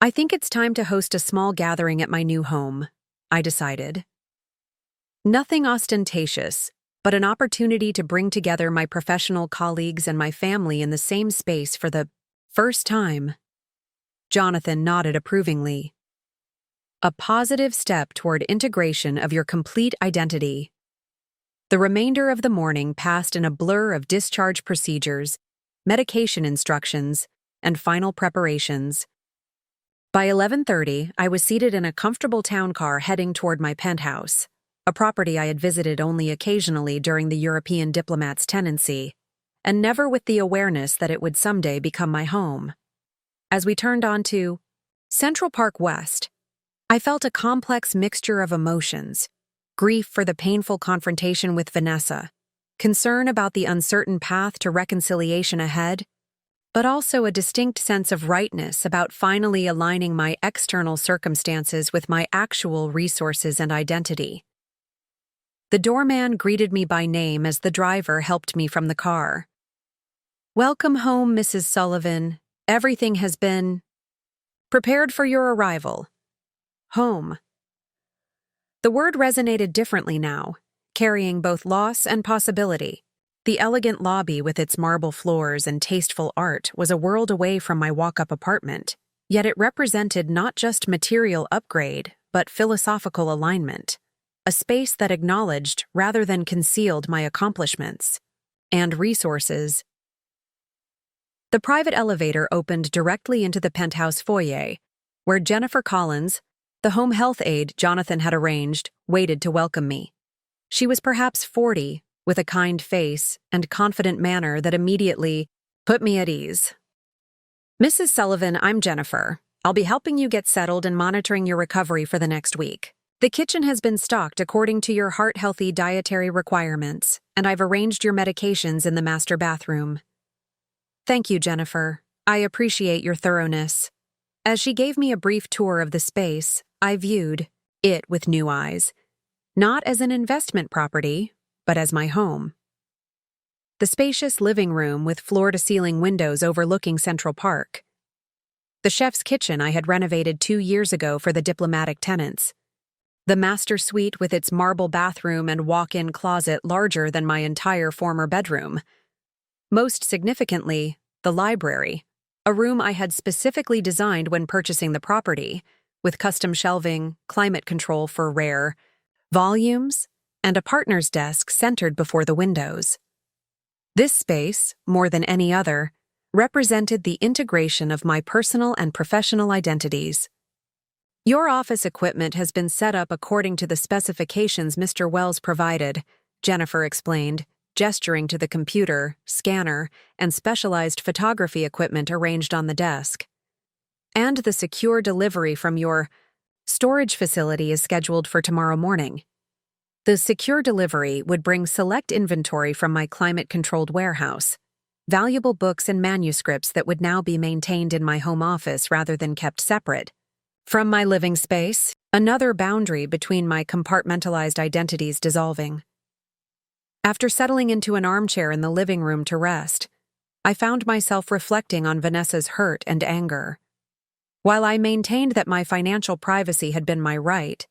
Speaker 1: "I think it's time to host a small gathering at my new home," I decided. Nothing ostentatious, but an opportunity to bring together my professional colleagues and my family in the same space for the first time. Jonathan nodded approvingly. "A positive step toward integration of your complete identity." The remainder of the morning passed in a blur of discharge procedures, medication instructions, and final preparations. By 11:30, I was seated in a comfortable town car heading toward my penthouse, a property I had visited only occasionally during the European diplomat's tenancy, and never with the awareness that it would someday become my home. As we turned onto Central Park West, I felt a complex mixture of emotions: grief for the painful confrontation with Vanessa, concern about the uncertain path to reconciliation ahead, but also a distinct sense of rightness about finally aligning my external circumstances with my actual resources and identity. The doorman greeted me by name as the driver helped me from the car. "Welcome home, Mrs. Sullivan. Everything has been prepared for your arrival." Home. The word resonated differently now, carrying both loss and possibility. The elegant lobby with its marble floors and tasteful art was a world away from my walk-up apartment, yet it represented not just material upgrade, but philosophical alignment, a space that acknowledged rather than concealed my accomplishments and resources. The private elevator opened directly into the penthouse foyer, where Jennifer Collins, the home health aide Jonathan had arranged, waited to welcome me. She was perhaps 40, with a kind face and confident manner that immediately put me at ease. "Mrs. Sullivan, I'm Jennifer. I'll be helping you get settled and monitoring your recovery for the next week. The kitchen has been stocked according to your heart-healthy dietary requirements, and I've arranged your medications in the master bathroom." "Thank you, Jennifer. I appreciate your thoroughness." As she gave me a brief tour of the space, I viewed it with new eyes, not as an investment property, but as my home. The spacious living room with floor-to-ceiling windows overlooking Central Park. The chef's kitchen I had renovated 2 years ago for the diplomatic tenants. The master suite with its marble bathroom and walk-in closet larger than my entire former bedroom. Most significantly, the library, a room I had specifically designed when purchasing the property, with custom shelving, climate control for rare volumes, and a partner's desk centered before the windows. This space, more than any other, represented the integration of my personal and professional identities. "Your office equipment has been set up according to the specifications Mr. Wells provided," Jennifer explained, gesturing to the computer, scanner, and specialized photography equipment arranged on the desk. "And the secure delivery from your storage facility is scheduled for tomorrow morning." The secure delivery would bring select inventory from my climate-controlled warehouse, valuable books and manuscripts that would now be maintained in my home office rather than kept separate from my living space, another boundary between my compartmentalized identities dissolving. After settling into an armchair in the living room to rest, I found myself reflecting on Vanessa's hurt and anger. While I maintained that my financial privacy had been my right,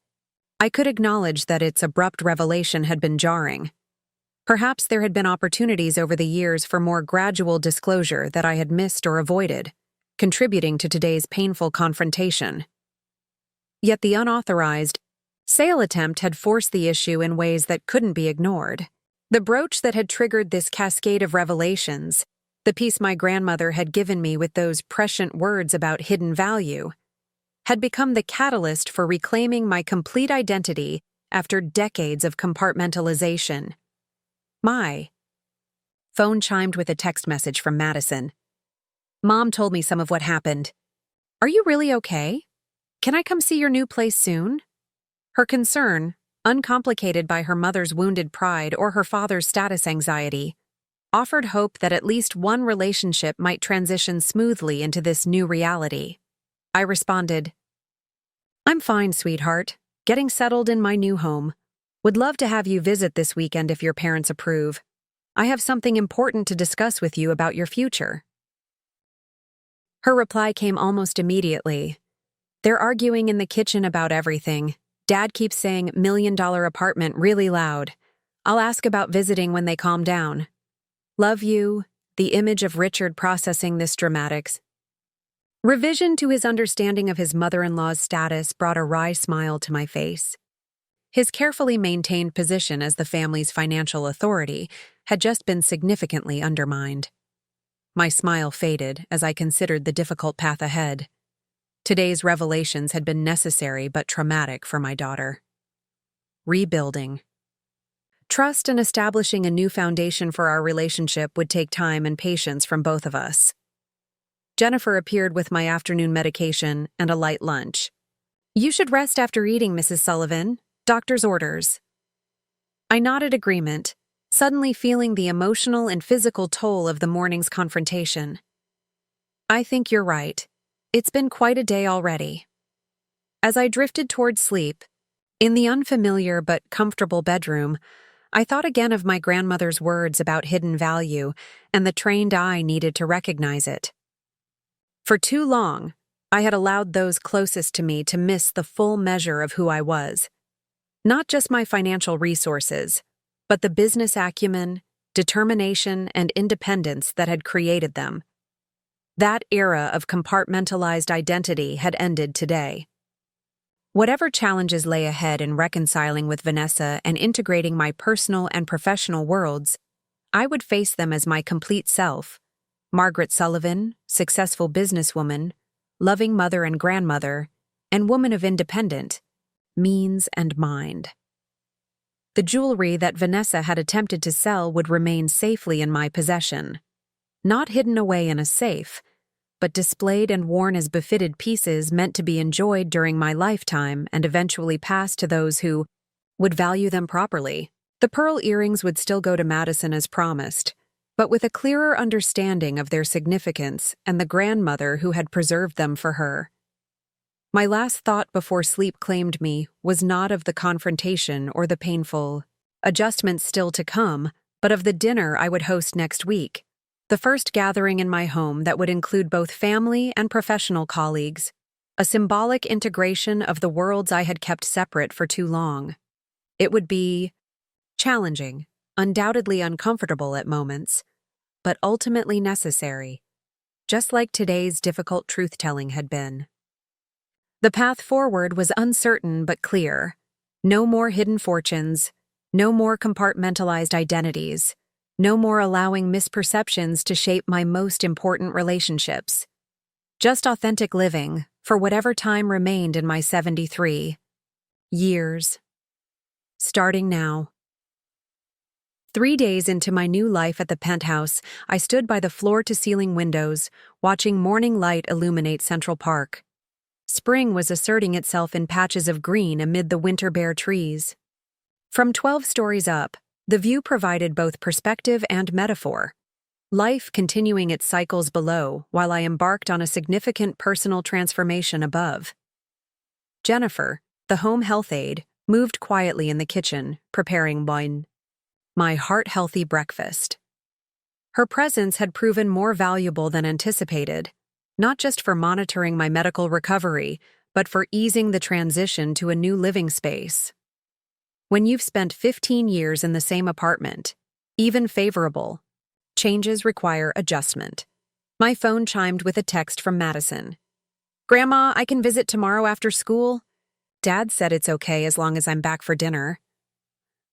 Speaker 1: I could acknowledge that its abrupt revelation had been jarring. Perhaps there had been opportunities over the years for more gradual disclosure that I had missed or avoided, contributing to today's painful confrontation. Yet the unauthorized sale attempt had forced the issue in ways that couldn't be ignored. The brooch that had triggered this cascade of revelations, the piece my grandmother had given me with those prescient words about hidden value, had become the catalyst for reclaiming my complete identity after decades of compartmentalization. My phone chimed with a text message from Madison. "Mom told me some of what happened. Are you really okay? Can I come see your new place soon?" Her concern, uncomplicated by her mother's wounded pride or her father's status anxiety, offered hope that at least one relationship might transition smoothly into this new reality. I responded, "I'm fine, sweetheart. Getting settled in my new home. Would love to have you visit this weekend if your parents approve. I have something important to discuss with you about your future." Her reply came almost immediately. "They're arguing in the kitchen about everything. Dad keeps saying $1 million apartment really loud. I'll ask about visiting when they calm down. Love you." The image of Richard processing this dramatics revision to his understanding of his mother-in-law's status brought a wry smile to my face. His carefully maintained position as the family's financial authority had just been significantly undermined. My smile faded as I considered the difficult path ahead. Today's revelations had been necessary but traumatic for my daughter. Rebuilding. Trust and establishing a new foundation for our relationship would take time and patience from both of us. Jennifer appeared with my afternoon medication and a light lunch. "You should rest after eating, Mrs. Sullivan. Doctor's orders." I nodded agreement, suddenly feeling the emotional and physical toll of the morning's confrontation. I think you're right. It's been quite a day already. As I drifted toward sleep, in the unfamiliar but comfortable bedroom, I thought again of my grandmother's words about hidden value and the trained eye needed to recognize it. For too long, I had allowed those closest to me to miss the full measure of who I was. Not just my financial resources, but the business acumen, determination, and independence that had created them. That era of compartmentalized identity had ended today. Whatever challenges lay ahead in reconciling with Vanessa and integrating my personal and professional worlds, I would face them as my complete self. Margaret Sullivan, successful businesswoman, loving mother and grandmother, and woman of independent means and mind. The jewelry that Vanessa had attempted to sell would remain safely in my possession, not hidden away in a safe, but displayed and worn as befitted pieces meant to be enjoyed during my lifetime and eventually passed to those who would value them properly. The pearl earrings would still go to Madison as promised, but with a clearer understanding of their significance and the grandmother who had preserved them for her. My last thought before sleep claimed me was not of the confrontation or the painful adjustments still to come, but of the dinner I would host next week. The first gathering in my home that would include both family and professional colleagues, a symbolic integration of the worlds I had kept separate for too long. It would be challenging, undoubtedly uncomfortable at moments, but ultimately necessary, just like today's difficult truth-telling had been. The path forward was uncertain but clear. No more hidden fortunes, no more compartmentalized identities, no more allowing misperceptions to shape my most important relationships. Just authentic living for whatever time remained in my 73 years. Starting now. 3 days into my new life at the penthouse, I stood by the floor-to-ceiling windows, watching morning light illuminate Central Park. Spring was asserting itself in patches of green amid the winter-bare trees. From 12 stories up, the view provided both perspective and metaphor, life continuing its cycles below while I embarked on a significant personal transformation above. Jennifer, the home health aide, moved quietly in the kitchen, preparing my heart-healthy breakfast. Her presence had proven more valuable than anticipated, not just for monitoring my medical recovery, but for easing the transition to a new living space. When you've spent 15 years in the same apartment, even favorable, changes require adjustment. My phone chimed with a text from Madison. "Grandma, I can visit tomorrow after school?" Dad said it's okay as long as I'm back for dinner.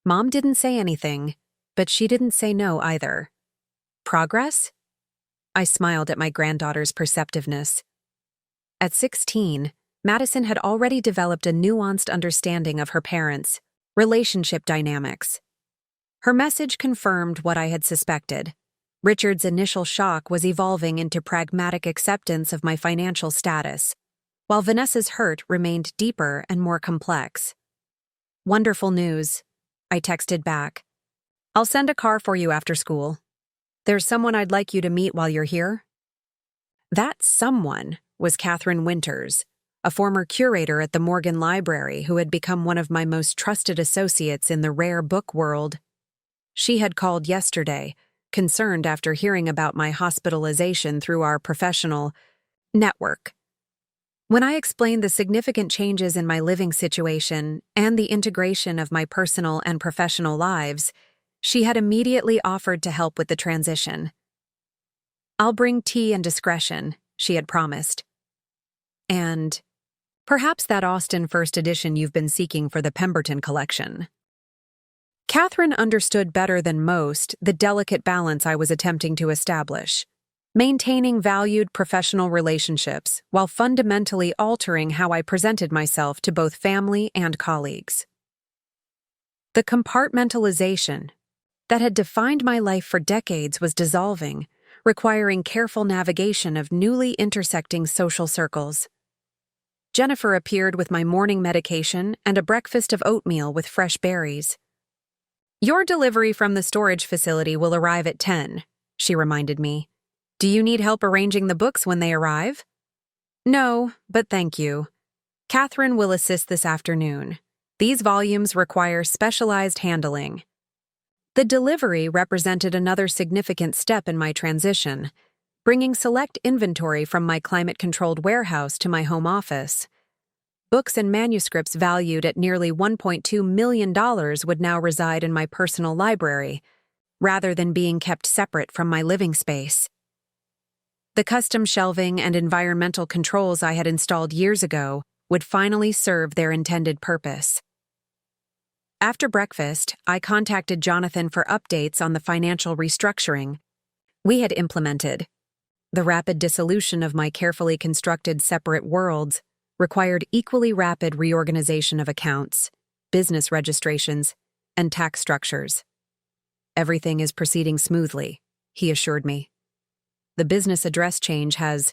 Speaker 1: Mom didn't say anything, but she didn't say no either. Progress? I smiled at my granddaughter's perceptiveness. At 16, Madison had already developed a nuanced understanding of her parents' relationship dynamics. Her message confirmed what I had suspected. Richard's initial shock was evolving into pragmatic acceptance of my financial status, while Vanessa's hurt remained deeper and more complex. "Wonderful news," I texted back. "I'll send a car for you after school. There's someone I'd like you to meet while you're here." That someone was Catherine Winters, a former curator at the Morgan Library who had become one of my most trusted associates in the rare book world. She had called yesterday, concerned after hearing about my hospitalization through our professional network. When I explained the significant changes in my living situation and the integration of my personal and professional lives, she had immediately offered to help with the transition. "I'll bring tea and discretion," she had promised. And perhaps that Austen first edition you've been seeking for the Pemberton collection. Catherine understood better than most the delicate balance I was attempting to establish, maintaining valued professional relationships while fundamentally altering how I presented myself to both family and colleagues. The compartmentalization that had defined my life for decades was dissolving, requiring careful navigation of newly intersecting social circles. Jennifer appeared with my morning medication and a breakfast of oatmeal with fresh berries. "Your delivery from the storage facility will arrive at 10, she reminded me. Do you need help arranging the books when they arrive? No, but thank you. Catherine will assist this afternoon. These volumes require specialized handling. The delivery represented another significant step in my transition, bringing select inventory from my climate-controlled warehouse to my home office. Books and manuscripts valued at nearly $1.2 million would now reside in my personal library, rather than being kept separate from my living space. The custom shelving and environmental controls I had installed years ago would finally serve their intended purpose. After breakfast, I contacted Jonathan for updates on the financial restructuring we had implemented. The rapid dissolution of my carefully constructed separate worlds required equally rapid reorganization of accounts, business registrations, and tax structures. Everything is proceeding smoothly, he assured me. The business address change has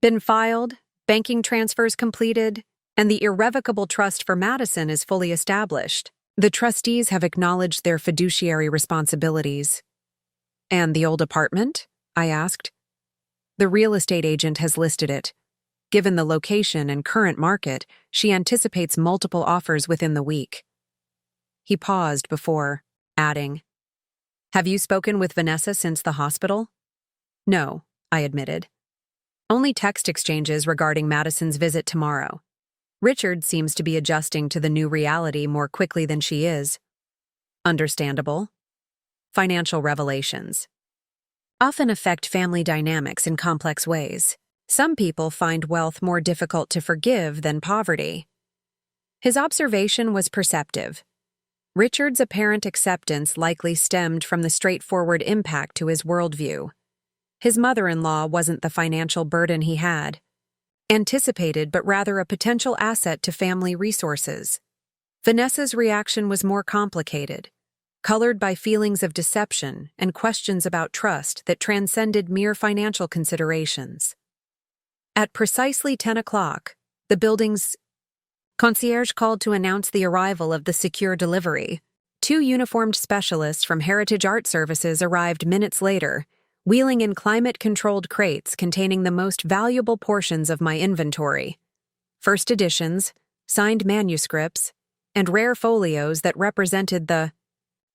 Speaker 1: been filed, banking transfers completed, and the irrevocable trust for Madison is fully established. The trustees have acknowledged their fiduciary responsibilities. And the old apartment? I asked. The real estate agent has listed it. Given the location and current market, she anticipates multiple offers within the week. He paused before adding, Have you spoken with Vanessa since the hospital? No, I admitted. Only text exchanges regarding Madison's visit tomorrow. Richard seems to be adjusting to the new reality more quickly than she is. Understandable. Financial revelations often affect family dynamics in complex ways. Some people find wealth more difficult to forgive than poverty. His observation was perceptive. Richard's apparent acceptance likely stemmed from the straightforward impact to his worldview. His mother-in-law wasn't the financial burden he had anticipated, but rather a potential asset to family resources. Vanessa's reaction was more complicated, colored by feelings of deception and questions about trust that transcended mere financial considerations. At precisely 10 o'clock, the building's concierge called to announce the arrival of the secure delivery. 2 uniformed specialists from Heritage Art Services arrived minutes later, wheeling in climate-controlled crates containing the most valuable portions of my inventory. First editions, signed manuscripts, and rare folios that represented the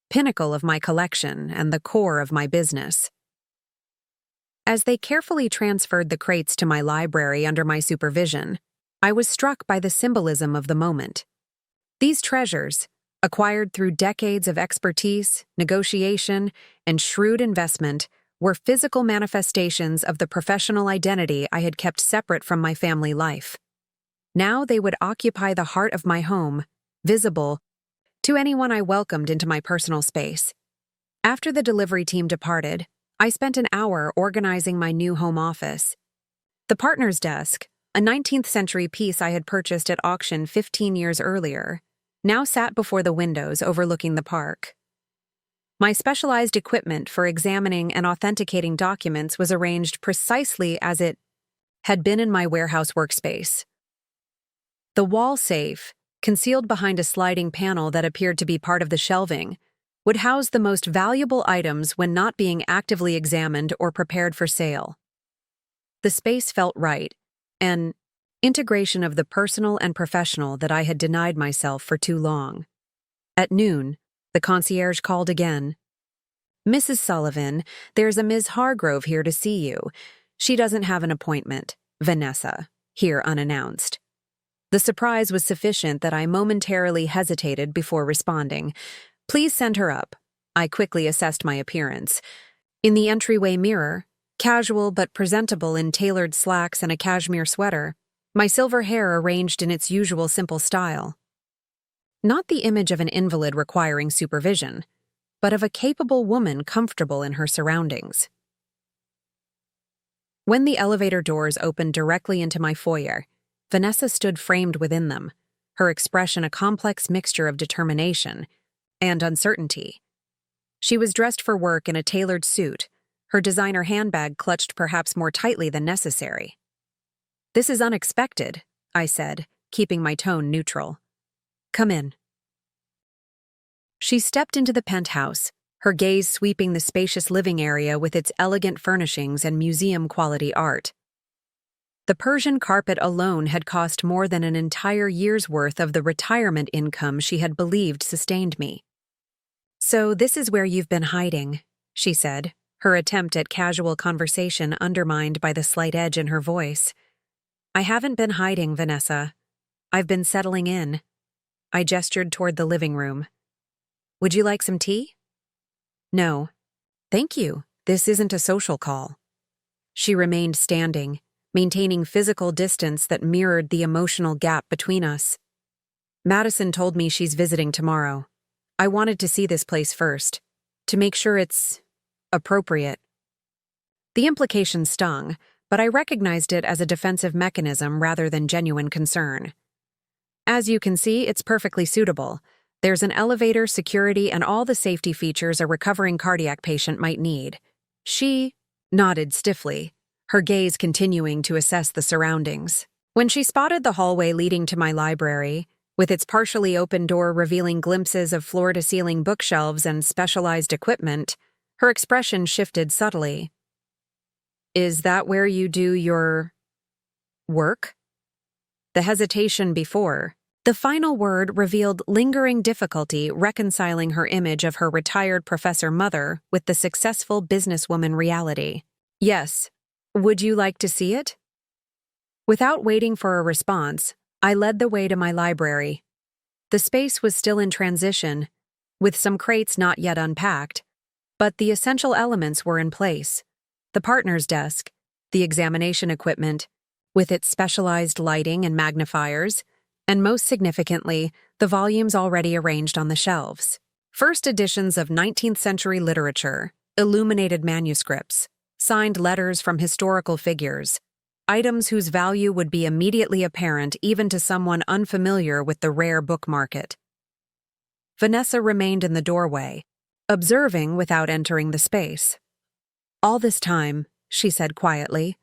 Speaker 1: pinnacle of my collection and the core of my business. As they carefully transferred the crates to my library under my supervision, I was struck by the symbolism of the moment. These treasures, acquired through decades of expertise, negotiation, and shrewd investment, were physical manifestations of the professional identity I had kept separate from my family life. Now they would occupy the heart of my home, visible to anyone I welcomed into my personal space. After the delivery team departed, I spent an hour organizing my new home office. The partner's desk, a 19th century piece I had purchased at auction 15 years earlier, now sat before the windows overlooking the park. My specialized equipment for examining and authenticating documents was arranged precisely as it had been in my warehouse workspace. The wall safe, concealed behind a sliding panel that appeared to be part of the shelving, would house the most valuable items when not being actively examined or prepared for sale. The space felt right, an integration of the personal and professional that I had denied myself for too long. At noon, the concierge called again. Mrs. Sullivan, there's a Ms. Hargrove here to see you. She doesn't have an appointment. Vanessa, here unannounced. The surprise was sufficient that I momentarily hesitated before responding. Please send her up. I quickly assessed my appearance. In the entryway mirror, casual but presentable in tailored slacks and a cashmere sweater, my silver hair arranged in its usual simple style. Not the image of an invalid requiring supervision, but of a capable woman comfortable in her surroundings. When the elevator doors opened directly into my foyer, Vanessa stood framed within them, her expression a complex mixture of determination and uncertainty. She was dressed for work in a tailored suit, her designer handbag clutched perhaps more tightly than necessary. "This is unexpected," I said, keeping my tone neutral. "Come in." She stepped into the penthouse, her gaze sweeping the spacious living area with its elegant furnishings and museum-quality art. The Persian carpet alone had cost more than an entire year's worth of the retirement income she had believed sustained me. "So this is where you've been hiding," she said, her attempt at casual conversation undermined by the slight edge in her voice. "I haven't been hiding, Vanessa. I've been settling in." I gestured toward the living room. "Would you like some tea?" "No. Thank you. This isn't a social call." She remained standing, maintaining physical distance that mirrored the emotional gap between us. "Madison told me she's visiting tomorrow. I wanted to see this place first, to make sure it's appropriate." The implication stung, but I recognized it as a defensive mechanism rather than genuine concern. "As you can see, it's perfectly suitable. There's an elevator, security, and all the safety features a recovering cardiac patient might need." She nodded stiffly, her gaze continuing to assess the surroundings. When she spotted the hallway leading to my library, with its partially open door revealing glimpses of floor-to-ceiling bookshelves and specialized equipment, her expression shifted subtly. "Is that where you do your work?" The hesitation before the final word revealed lingering difficulty reconciling her image of her retired professor mother with the successful businesswoman reality. "Yes. Would you like to see it?" Without waiting for a response, I led the way to my library. The space was still in transition, with some crates not yet unpacked, but the essential elements were in place. The partner's desk, the examination equipment, with its specialized lighting and magnifiers, and most significantly, the volumes already arranged on the shelves. First editions of 19th century literature, illuminated manuscripts, signed letters from historical figures, items whose value would be immediately apparent even to someone unfamiliar with the rare book market. Vanessa remained in the doorway, observing without entering the space. "All this time," she said quietly,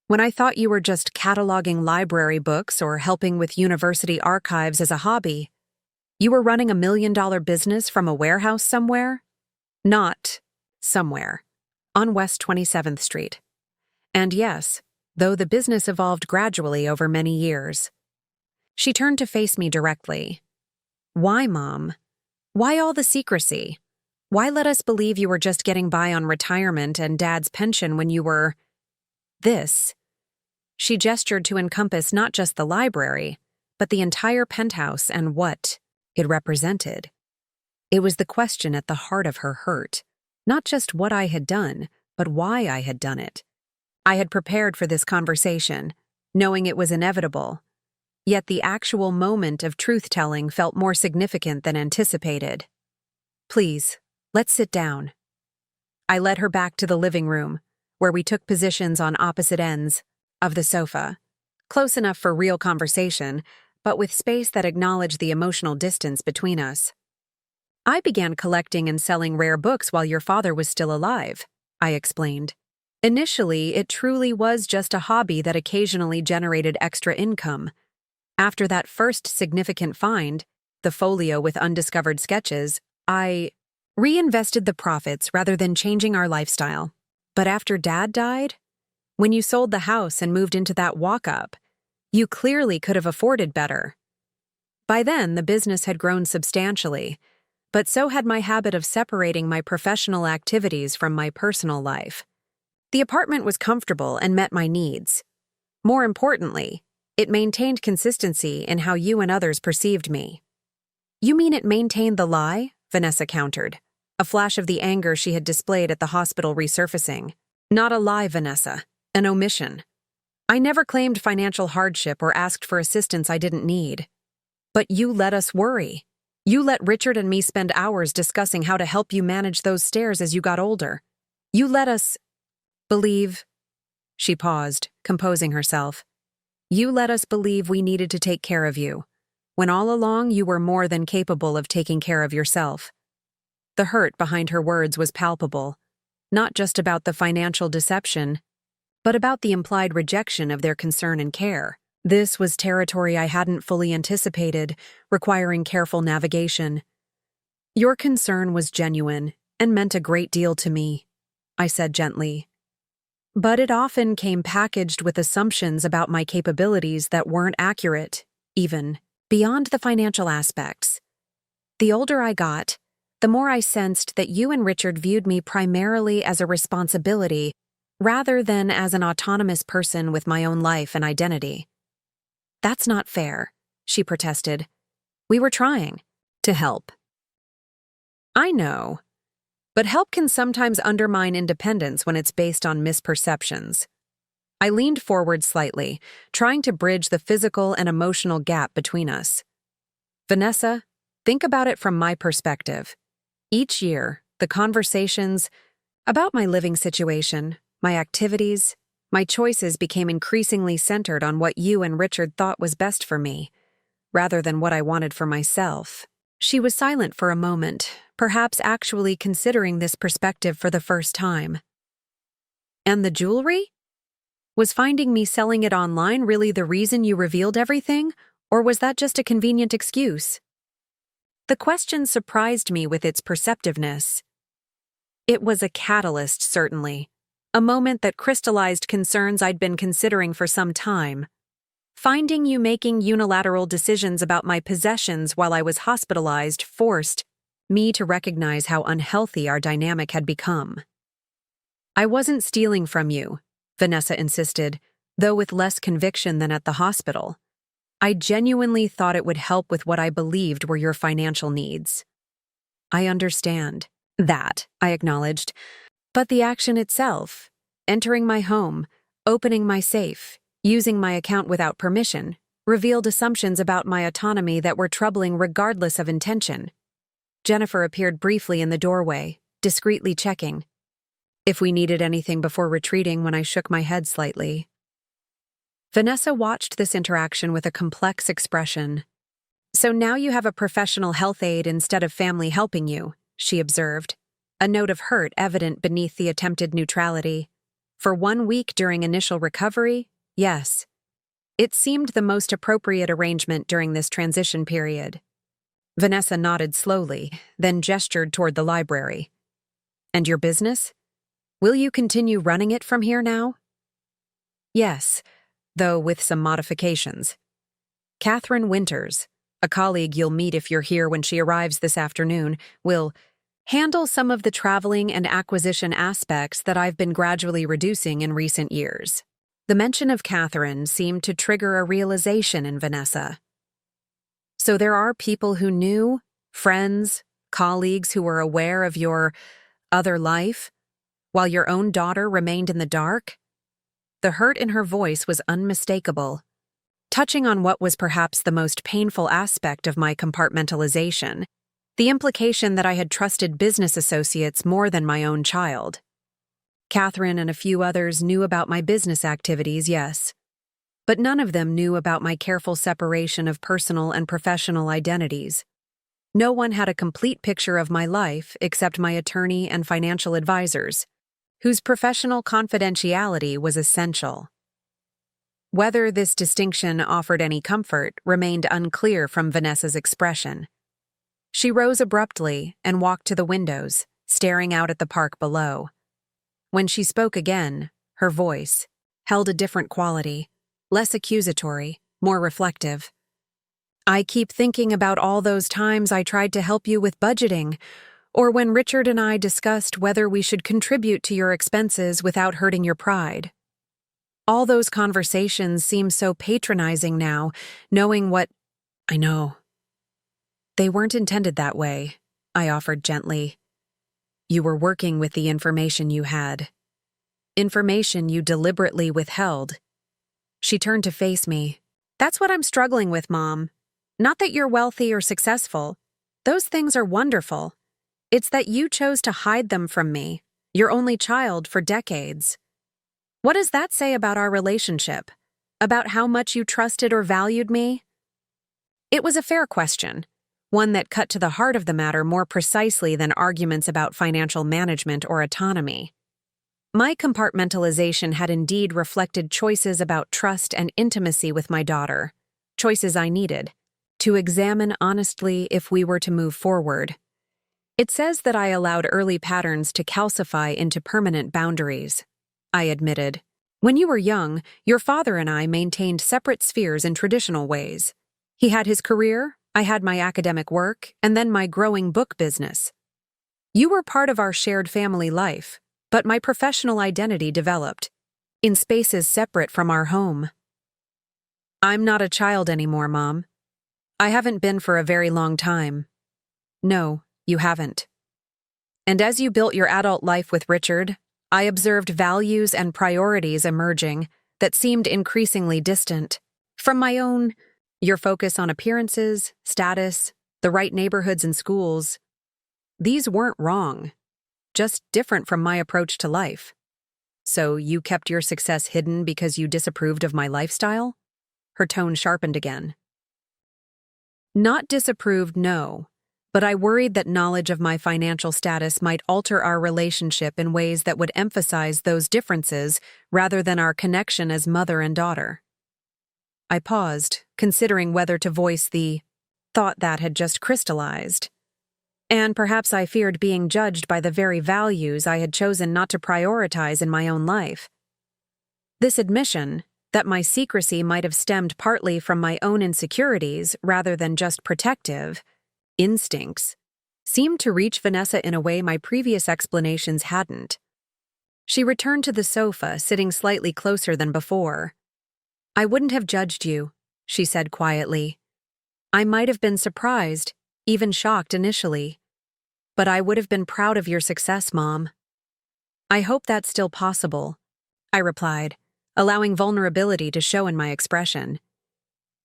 Speaker 1: "when I thought you were just cataloging library books or helping with university archives as a hobby, you were running $1 million business from a warehouse somewhere?" Not somewhere. On West 27th Street. And yes, though the business evolved gradually over many years. She turned to face me directly. "Why, Mom? Why all the secrecy? Why let us believe you were just getting by on retirement and Dad's pension when you were this?" She gestured to encompass not just the library, but the entire penthouse and what it represented. It was the question at the heart of her hurt, not just what I had done, but why I had done it. I had prepared for this conversation, knowing it was inevitable. Yet the actual moment of truth-telling felt more significant than anticipated. "Please, let's sit down." I led her back to the living room, where we took positions on opposite ends of the sofa, close enough for real conversation, but with space that acknowledged the emotional distance between us. "I began collecting and selling rare books while your father was still alive," I explained. "Initially, it truly was just a hobby that occasionally generated extra income. After that first significant find, the folio with undiscovered sketches, I reinvested the profits rather than changing our lifestyle. But after Dad died, when you sold the house and moved into that walk-up, you clearly could have afforded better." By then, the business had grown substantially, but so had my habit of separating my professional activities from my personal life. The apartment was comfortable and met my needs. More importantly, it maintained consistency in how you and others perceived me. "You mean it maintained the lie?" Vanessa countered, a flash of the anger she had displayed at the hospital resurfacing. "Not a lie, Vanessa. An omission. I never claimed financial hardship or asked for assistance I didn't need. But you let us worry. You let Richard and me spend hours discussing how to help you manage those stairs as you got older. You let us believe." She paused, composing herself. "You let us believe we needed to take care of you, when all along you were more than capable of taking care of yourself." The hurt behind her words was palpable, not just about the financial deception, but about the implied rejection of their concern and care. This was territory I hadn't fully anticipated, requiring careful navigation. "Your concern was genuine," and meant a great deal to me, I said gently. But it often came packaged with assumptions about my capabilities that weren't accurate, even beyond the financial aspects. The older I got, the more I sensed that you and Richard viewed me primarily as a responsibility rather than as an autonomous person with my own life and identity. That's not fair, she protested. We were trying to help. I know, but help can sometimes undermine independence when it's based on misperceptions. I leaned forward slightly, trying to bridge the physical and emotional gap between us. Vanessa, think about it from my perspective. Each year, the conversations about my living situation, my activities, my choices became increasingly centered on what you and Richard thought was best for me, rather than what I wanted for myself. She was silent for a moment, perhaps actually considering this perspective for the first time. And the jewelry? Was finding me selling it online really the reason you revealed everything, or was that just a convenient excuse? The question surprised me with its perceptiveness. It was a catalyst, certainly. A moment that crystallized concerns I'd been considering for some time. Finding you making unilateral decisions about my possessions while I was hospitalized forced me to recognize how unhealthy our dynamic had become. I wasn't stealing from you, Vanessa insisted, though with less conviction than at the hospital. I genuinely thought it would help with what I believed were your financial needs. I understand that, I acknowledged. But the action itself, entering my home, opening my safe, using my account without permission, revealed assumptions about my autonomy that were troubling regardless of intention. Jennifer appeared briefly in the doorway, discreetly checking if we needed anything before retreating when I shook my head slightly. Vanessa watched this interaction with a complex expression. So now you have a professional health aide instead of family helping you, she observed, a note of hurt evident beneath the attempted neutrality. For 1 week during initial recovery, yes. It seemed the most appropriate arrangement during this transition period. Vanessa nodded slowly, then gestured toward the library. And your business? Will you continue running it from here now? Yes, though with some modifications. Catherine Winters, a colleague you'll meet if you're here when she arrives this afternoon, will handle some of the traveling and acquisition aspects that I've been gradually reducing in recent years. The mention of Catherine seemed to trigger a realization in Vanessa. So there are people who knew, friends, colleagues who were aware of your other life, while your own daughter remained in the dark? The hurt in her voice was unmistakable, touching on what was perhaps the most painful aspect of my compartmentalization, the implication that I had trusted business associates more than my own child. Catherine and a few others knew about my business activities, yes, but none of them knew about my careful separation of personal and professional identities. No one had a complete picture of my life except my attorney and financial advisors, whose professional confidentiality was essential. Whether this distinction offered any comfort remained unclear from Vanessa's expression. She rose abruptly and walked to the windows, staring out at the park below. When she spoke again, her voice held a different quality, less accusatory, more reflective. I keep thinking about all those times I tried to help you with budgeting, or when Richard and I discussed whether we should contribute to your expenses without hurting your pride. All those conversations seem so patronizing now, knowing what I know. They weren't intended that way, I offered gently. You were working with the information you had. Information you deliberately withheld. She turned to face me. That's what I'm struggling with, Mom. Not that you're wealthy or successful. Those things are wonderful. It's that you chose to hide them from me, your only child, for decades. What does that say about our relationship? About how much you trusted or valued me? It was a fair question, one that cut to the heart of the matter more precisely than arguments about financial management or autonomy. My compartmentalization had indeed reflected choices about trust and intimacy with my daughter, choices I needed to examine honestly if we were to move forward. It says that I allowed early patterns to calcify into permanent boundaries, I admitted. When you were young, your father and I maintained separate spheres in traditional ways. He had his career, I had my academic work, and then my growing book business. You were part of our shared family life, but my professional identity developed, in spaces separate from our home. I'm not a child anymore, Mom. I haven't been for a very long time. No, you haven't. And as you built your adult life with Richard, I observed values and priorities emerging that seemed increasingly distant from my own. Your focus on appearances, status, the right neighborhoods and schools. These weren't wrong, just different from my approach to life. So you kept your success hidden because you disapproved of my lifestyle? Her tone sharpened again. Not disapproved, no, but I worried that knowledge of my financial status might alter our relationship in ways that would emphasize those differences rather than our connection as mother and daughter. I paused, considering whether to voice the thought that had just crystallized. And perhaps I feared being judged by the very values I had chosen not to prioritize in my own life. This admission, that my secrecy might have stemmed partly from my own insecurities rather than just protective instincts, seemed to reach Vanessa in a way my previous explanations hadn't. She returned to the sofa, sitting slightly closer than before. I wouldn't have judged you, she said quietly. I might have been surprised, even shocked initially. But I would have been proud of your success, Mom. I hope that's still possible, I replied, allowing vulnerability to show in my expression.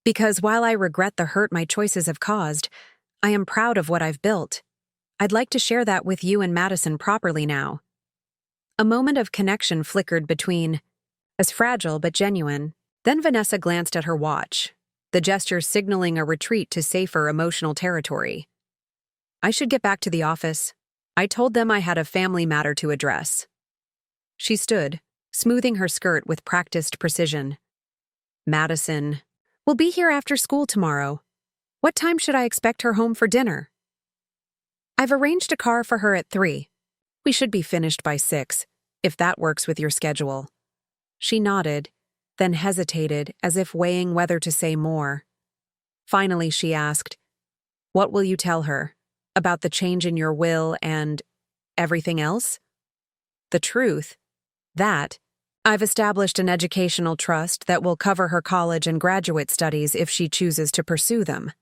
Speaker 1: Because while I regret the hurt my choices have caused, I am proud of what I've built. I'd like to share that with you and Madison properly now. A moment of connection flickered between, as fragile but genuine. Then Vanessa glanced at her watch, the gesture signaling a retreat to safer emotional territory. I should get back to the office. I told them I had a family matter to address. She stood, smoothing her skirt with practiced precision. Madison will be here after school tomorrow. What time should I expect her home for dinner? I've arranged a car for her at 3. We should be finished by 6, if that works with your schedule. She nodded, then hesitated as if weighing whether to say more. Finally, she asked, What will you tell her? About the change in your will and everything else? The truth, that I've established an educational trust that will cover her college and graduate studies if she chooses to pursue them.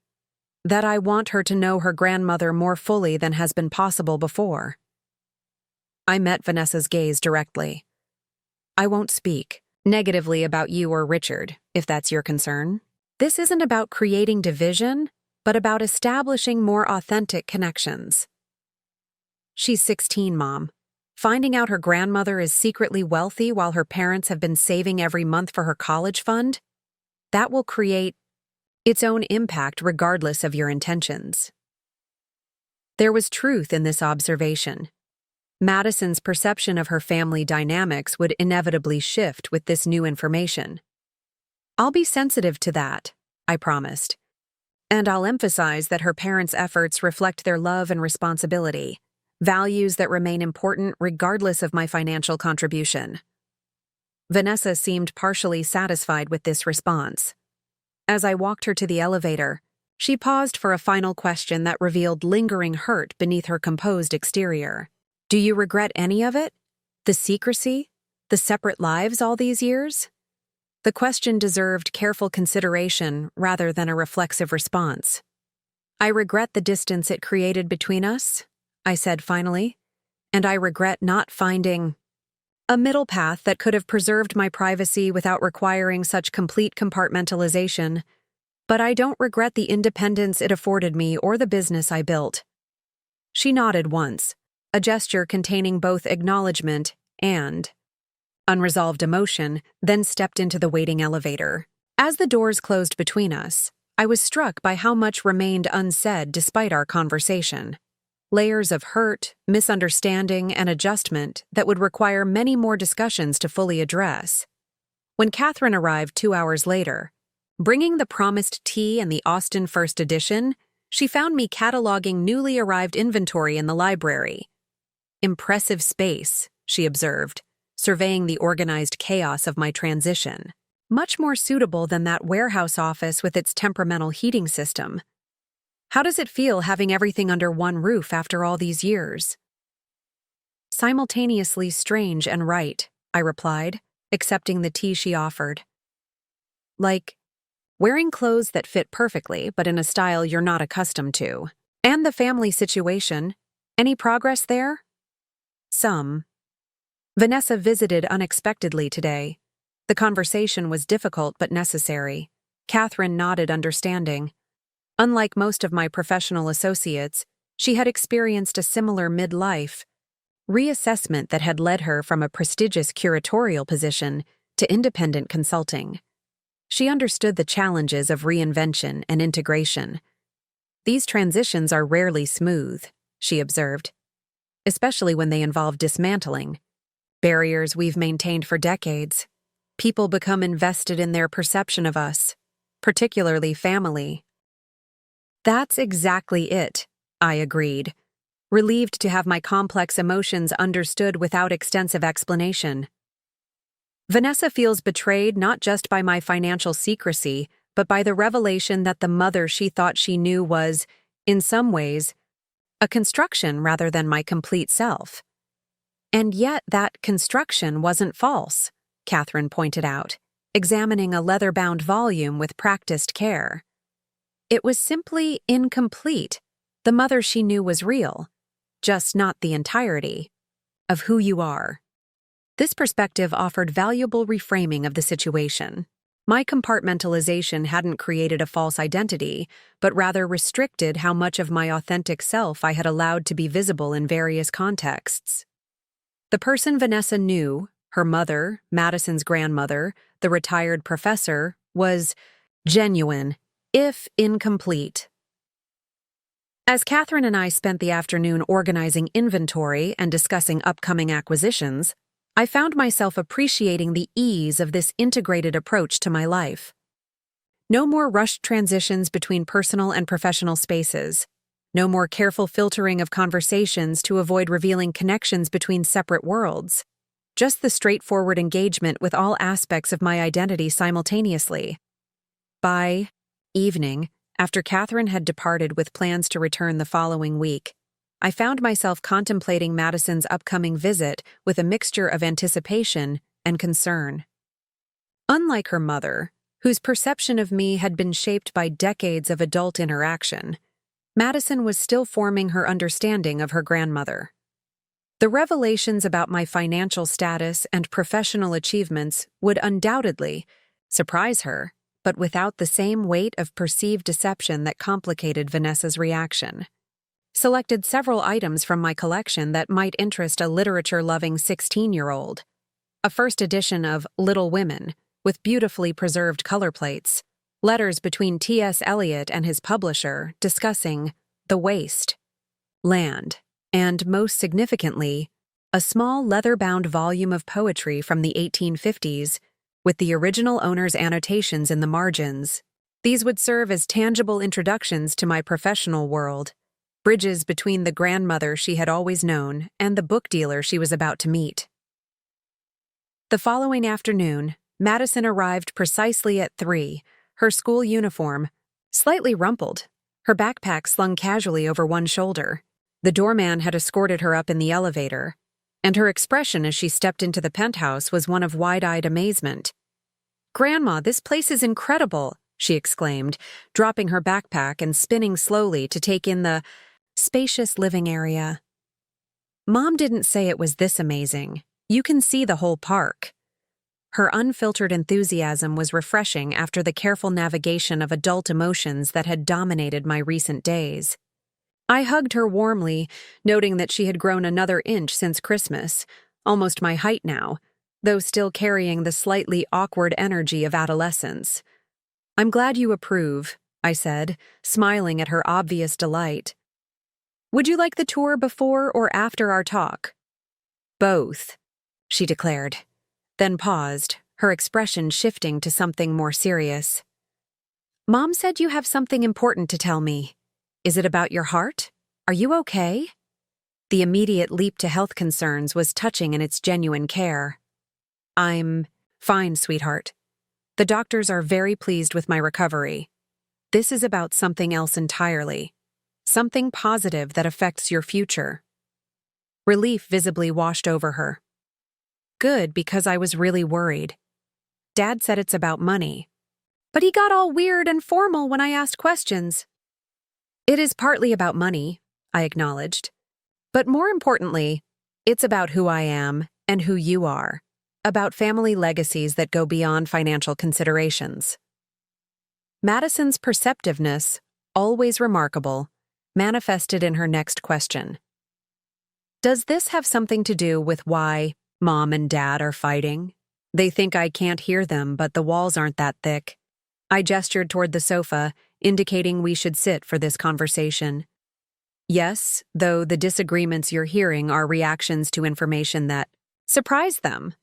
Speaker 1: That I want her to know her grandmother more fully than has been possible before. I met Vanessa's gaze directly. I won't speak negatively about you or Richard, if that's your concern. This isn't about creating division, but about establishing more authentic connections. She's 16, Mom. Finding out her grandmother is secretly wealthy while her parents have been saving every month for her college fund, that will create its own impact regardless of your intentions. There was truth in this observation. Madison's perception of her family dynamics would inevitably shift with this new information. I'll be sensitive to that, I promised. And I'll emphasize that her parents' efforts reflect their love and responsibility, values that remain important regardless of my financial contribution. Vanessa seemed partially satisfied with this response. As I walked her to the elevator, she paused for a final question that revealed lingering hurt beneath her composed exterior. Do you regret any of it? The secrecy? The separate lives all these years? The question deserved careful consideration rather than a reflexive response. I regret the distance it created between us, I said finally, and I regret not finding a middle path that could have preserved my privacy without requiring such complete compartmentalization, but I don't regret the independence it afforded me or the business I built. She nodded once, a gesture containing both acknowledgement and unresolved emotion, then stepped into the waiting elevator. As the doors closed between us, I was struck by how much remained unsaid despite our conversation. Layers of hurt, misunderstanding, and adjustment that would require many more discussions to fully address. When Catherine arrived 2 hours later, bringing the promised tea and the Austen First Edition, she found me cataloging newly arrived inventory in the library. "Impressive space," she observed, surveying the organized chaos of my transition. "Much more suitable than that warehouse office with its temperamental heating system. How does it feel having everything under one roof after all these years?" "Simultaneously strange and right," I replied, accepting the tea she offered. "Like wearing clothes that fit perfectly, but in a style you're not accustomed to. And the family situation. Any progress there?" "Some. Vanessa visited unexpectedly today. The conversation was difficult but necessary." Catherine nodded, understanding. Unlike most of my professional associates, she had experienced a similar midlife reassessment that had led her from a prestigious curatorial position to independent consulting. She understood the challenges of reinvention and integration. "These transitions are rarely smooth," she observed, "especially when they involve dismantling barriers we've maintained for decades. People become invested in their perception of us, particularly family." "That's exactly it," I agreed, relieved to have my complex emotions understood without extensive explanation. "Vanessa feels betrayed not just by my financial secrecy, but by the revelation that the mother she thought she knew was, in some ways, a construction rather than my complete self. And yet that construction wasn't false," Catherine pointed out, examining a leather-bound volume with practiced care. "It was simply incomplete. The mother she knew was real, just not the entirety of who you are." This perspective offered valuable reframing of the situation. My compartmentalization hadn't created a false identity, but rather restricted how much of my authentic self I had allowed to be visible in various contexts. The person Vanessa knew, her mother, Madison's grandmother, the retired professor, was genuine, if incomplete. As Catherine and I spent the afternoon organizing inventory and discussing upcoming acquisitions, I found myself appreciating the ease of this integrated approach to my life. No more rushed transitions between personal and professional spaces. No more careful filtering of conversations to avoid revealing connections between separate worlds. Just the straightforward engagement with all aspects of my identity simultaneously. By evening, after Catherine had departed with plans to return the following week, I found myself contemplating Madison's upcoming visit with a mixture of anticipation and concern. Unlike her mother, whose perception of me had been shaped by decades of adult interaction, Madison was still forming her understanding of her grandmother. The revelations about my financial status and professional achievements would undoubtedly surprise her, but without the same weight of perceived deception that complicated Vanessa's reaction. Selected several items from my collection that might interest a literature-loving 16-year-old. A first edition of Little Women, with beautifully preserved color plates, letters between T.S. Eliot and his publisher discussing the waste, land, and, most significantly, a small leather-bound volume of poetry from the 1850s with the original owner's annotations in the margins. These would serve as tangible introductions to my professional world, bridges between the grandmother she had always known and the book dealer she was about to meet. The following afternoon, Madison arrived precisely at 3, her school uniform, slightly rumpled, her backpack slung casually over one shoulder. The doorman had escorted her up in the elevator, and her expression as she stepped into the penthouse was one of wide-eyed amazement. "Grandma, this place is incredible," she exclaimed, dropping her backpack and spinning slowly to take in the spacious living area. "Mom didn't say it was this amazing. You can see the whole park." Her unfiltered enthusiasm was refreshing after the careful navigation of adult emotions that had dominated my recent days. I hugged her warmly, noting that she had grown another inch since Christmas, almost my height now, though still carrying the slightly awkward energy of adolescence. "I'm glad you approve," I said, smiling at her obvious delight. "Would you like the tour before or after our talk?" "Both," she declared, then paused, her expression shifting to something more serious. "Mom said you have something important to tell me." Is it about your heart? Are you okay? The immediate leap to health concerns was touching in its genuine care. I'm fine, sweetheart. The doctors are very pleased with my recovery. This is about something else entirely. Something positive that affects your future. Relief visibly washed over her. Good, because I was really worried. Dad said it's about money. But he got all weird and formal when I asked questions. It is partly about money, I acknowledged. But more importantly, it's about who I am and who you are. About family legacies that go beyond financial considerations. Madison's perceptiveness, always remarkable, manifested in her next question. Does this have something to do with why Mom and Dad are fighting? They think I can't hear them, but the walls aren't that thick. I gestured toward the sofa, indicating we should sit for this conversation. Yes, though the disagreements you're hearing are reactions to information that surprised them.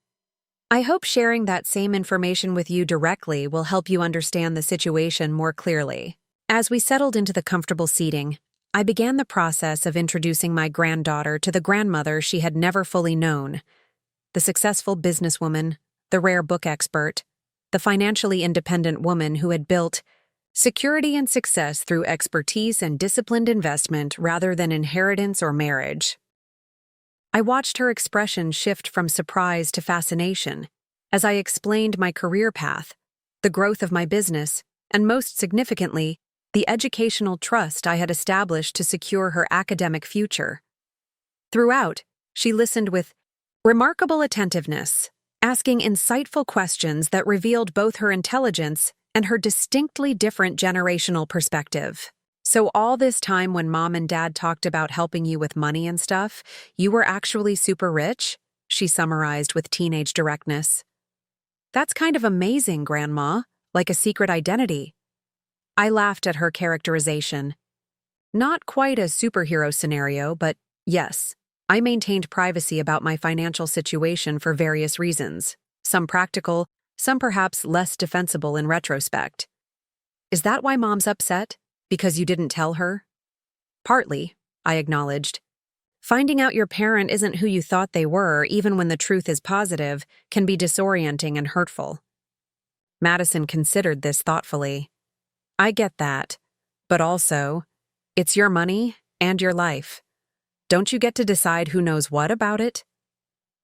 Speaker 1: I hope sharing that same information with you directly will help you understand the situation more clearly. As we settled into the comfortable seating, I began the process of introducing my granddaughter to the grandmother she had never fully known. The successful businesswoman, the rare book expert, the financially independent woman who had built security and success through expertise and disciplined investment rather than inheritance or marriage. I watched her expression shift from surprise to fascination as I explained my career path, the growth of my business, and most significantly, the educational trust I had established to secure her academic future. Throughout, she listened with remarkable attentiveness, asking insightful questions that revealed both her intelligence and her distinctly different generational perspective. So all this time when Mom and Dad talked about helping you with money and stuff, you were actually super rich? She summarized with teenage directness. That's kind of amazing, Grandma, like a secret identity. I laughed at her characterization. Not quite a superhero scenario, but yes, I maintained privacy about my financial situation for various reasons, some practical, some perhaps less defensible in retrospect. Is that why Mom's upset? Because you didn't tell her? Partly, I acknowledged. Finding out your parent isn't who you thought they were, even when the truth is positive, can be disorienting and hurtful. Madison considered this thoughtfully. I get that, but also, it's your money and your life. Don't you get to decide who knows what about it?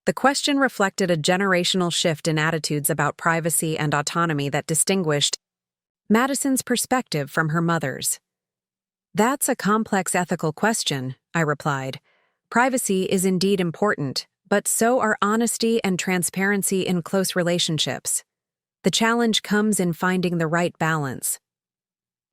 Speaker 1: The question reflected a generational shift in attitudes about privacy and autonomy that distinguished Madison's perspective from her mother's. That's a complex ethical question, I replied. Privacy is indeed important, but so are honesty and transparency in close relationships. The challenge comes in finding the right balance.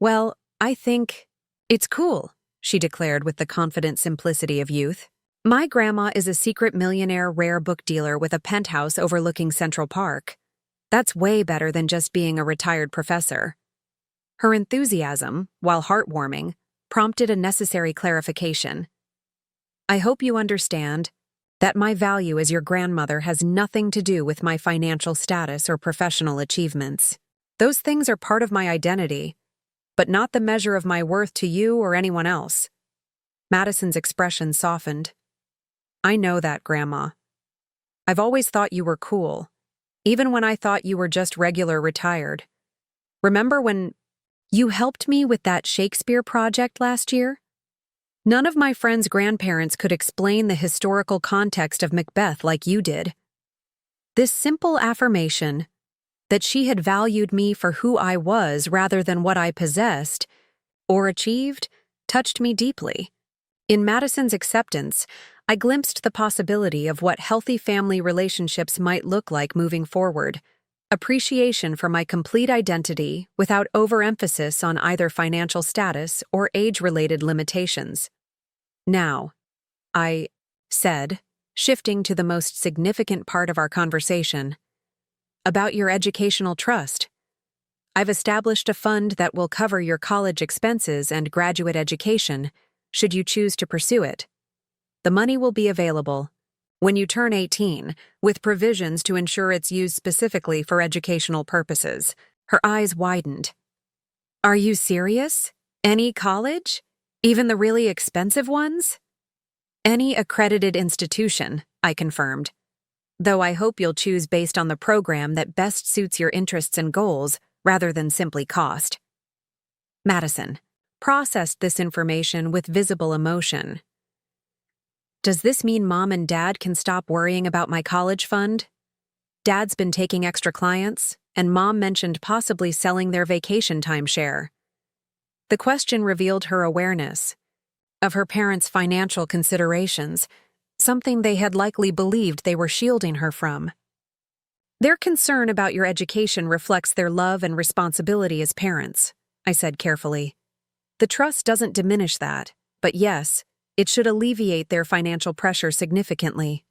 Speaker 1: Well, I think it's cool, she declared with the confident simplicity of youth. My grandma is a secret millionaire rare book dealer with a penthouse overlooking Central Park. That's way better than just being a retired professor. Her enthusiasm, while heartwarming, prompted a necessary clarification. I hope you understand that my value as your grandmother has nothing to do with my financial status or professional achievements. Those things are part of my identity, but not the measure of my worth to you or anyone else. Madison's expression softened. I know that, Grandma. I've always thought you were cool, even when I thought you were just regular retired. Remember when you helped me with that Shakespeare project last year? None of my friends' grandparents could explain the historical context of Macbeth like you did. This simple affirmation that she had valued me for who I was rather than what I possessed or achieved touched me deeply. In Madison's acceptance, I glimpsed the possibility of what healthy family relationships might look like moving forward. Appreciation for my complete identity without overemphasis on either financial status or age-related limitations. Now, I said, shifting to the most significant part of our conversation, about your educational trust. I've established a fund that will cover your college expenses and graduate education, should you choose to pursue it. The money will be available when you turn 18, with provisions to ensure it's used specifically for educational purposes. Her eyes widened. Are you serious? Any college? Even the really expensive ones? Any accredited institution, I confirmed. Though I hope you'll choose based on the program that best suits your interests and goals, rather than simply cost. Madison processed this information with visible emotion. Does this mean Mom and Dad can stop worrying about my college fund? Dad's been taking extra clients, and Mom mentioned possibly selling their vacation timeshare. The question revealed her awareness of her parents' financial considerations, something they had likely believed they were shielding her from. Their concern about your education reflects their love and responsibility as parents, I said carefully. The trust doesn't diminish that, but yes, it should alleviate their financial pressure significantly.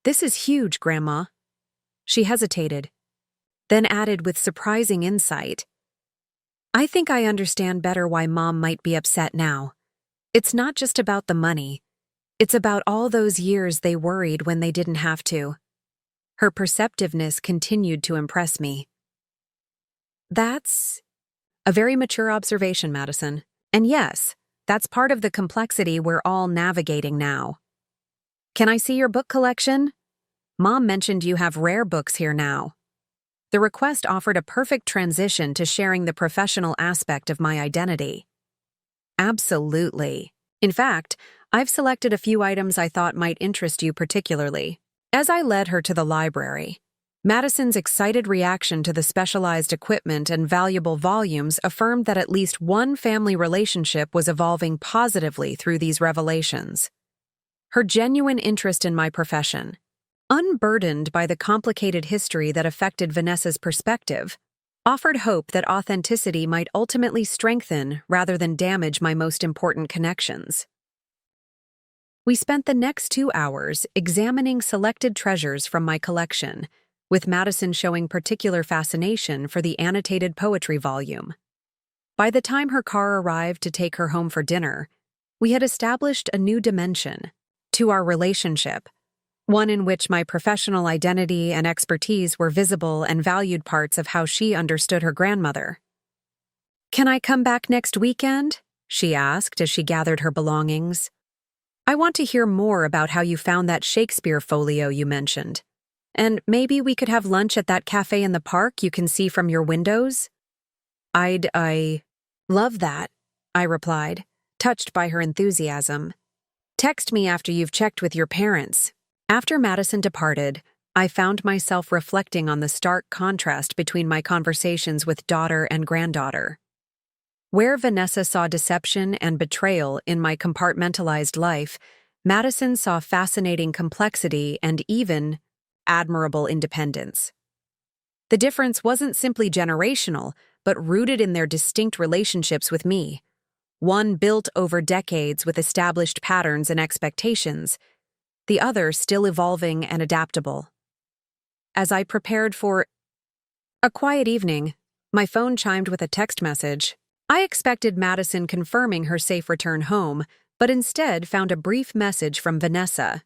Speaker 1: This is huge, Grandma. She hesitated, then added with surprising insight. I think I understand better why Mom might be upset now. It's not just about the money. It's about all those years they worried when they didn't have to. Her perceptiveness continued to impress me. That's a very mature observation, Madison. And yes, that's part of the complexity we're all navigating now. Can I see your book collection? Mom mentioned you have rare books here now. The request offered a perfect transition to sharing the professional aspect of my identity. Absolutely. In fact, I've selected a few items I thought might interest you particularly. As I led her to the library, Madison's excited reaction to the specialized equipment and valuable volumes affirmed that at least one family relationship was evolving positively through these revelations. Her genuine interest in my profession, unburdened by the complicated history that affected Vanessa's perspective, offered hope that authenticity might ultimately strengthen rather than damage my most important connections. We spent the next 2 hours examining selected treasures from my collection, with Madison showing particular fascination for the annotated poetry volume. By the time her car arrived to take her home for dinner, we had established a new dimension to our relationship, one in which my professional identity and expertise were visible and valued parts of how she understood her grandmother. "Can I come back next weekend?" she asked as she gathered her belongings. "I want to hear more about how you found that Shakespeare folio you mentioned. And maybe we could have lunch at that cafe in the park you can see from your windows?" I love that," I replied, touched by her enthusiasm. "Text me after you've checked with your parents." After Madison departed, I found myself reflecting on the stark contrast between my conversations with daughter and granddaughter. Where Vanessa saw deception and betrayal in my compartmentalized life, Madison saw fascinating complexity and even admirable independence. The difference wasn't simply generational, but rooted in their distinct relationships with me. One built over decades with established patterns and expectations, the other still evolving and adaptable. As I prepared for a quiet evening, my phone chimed with a text message. I expected Madison confirming her safe return home, but instead found a brief message from Vanessa.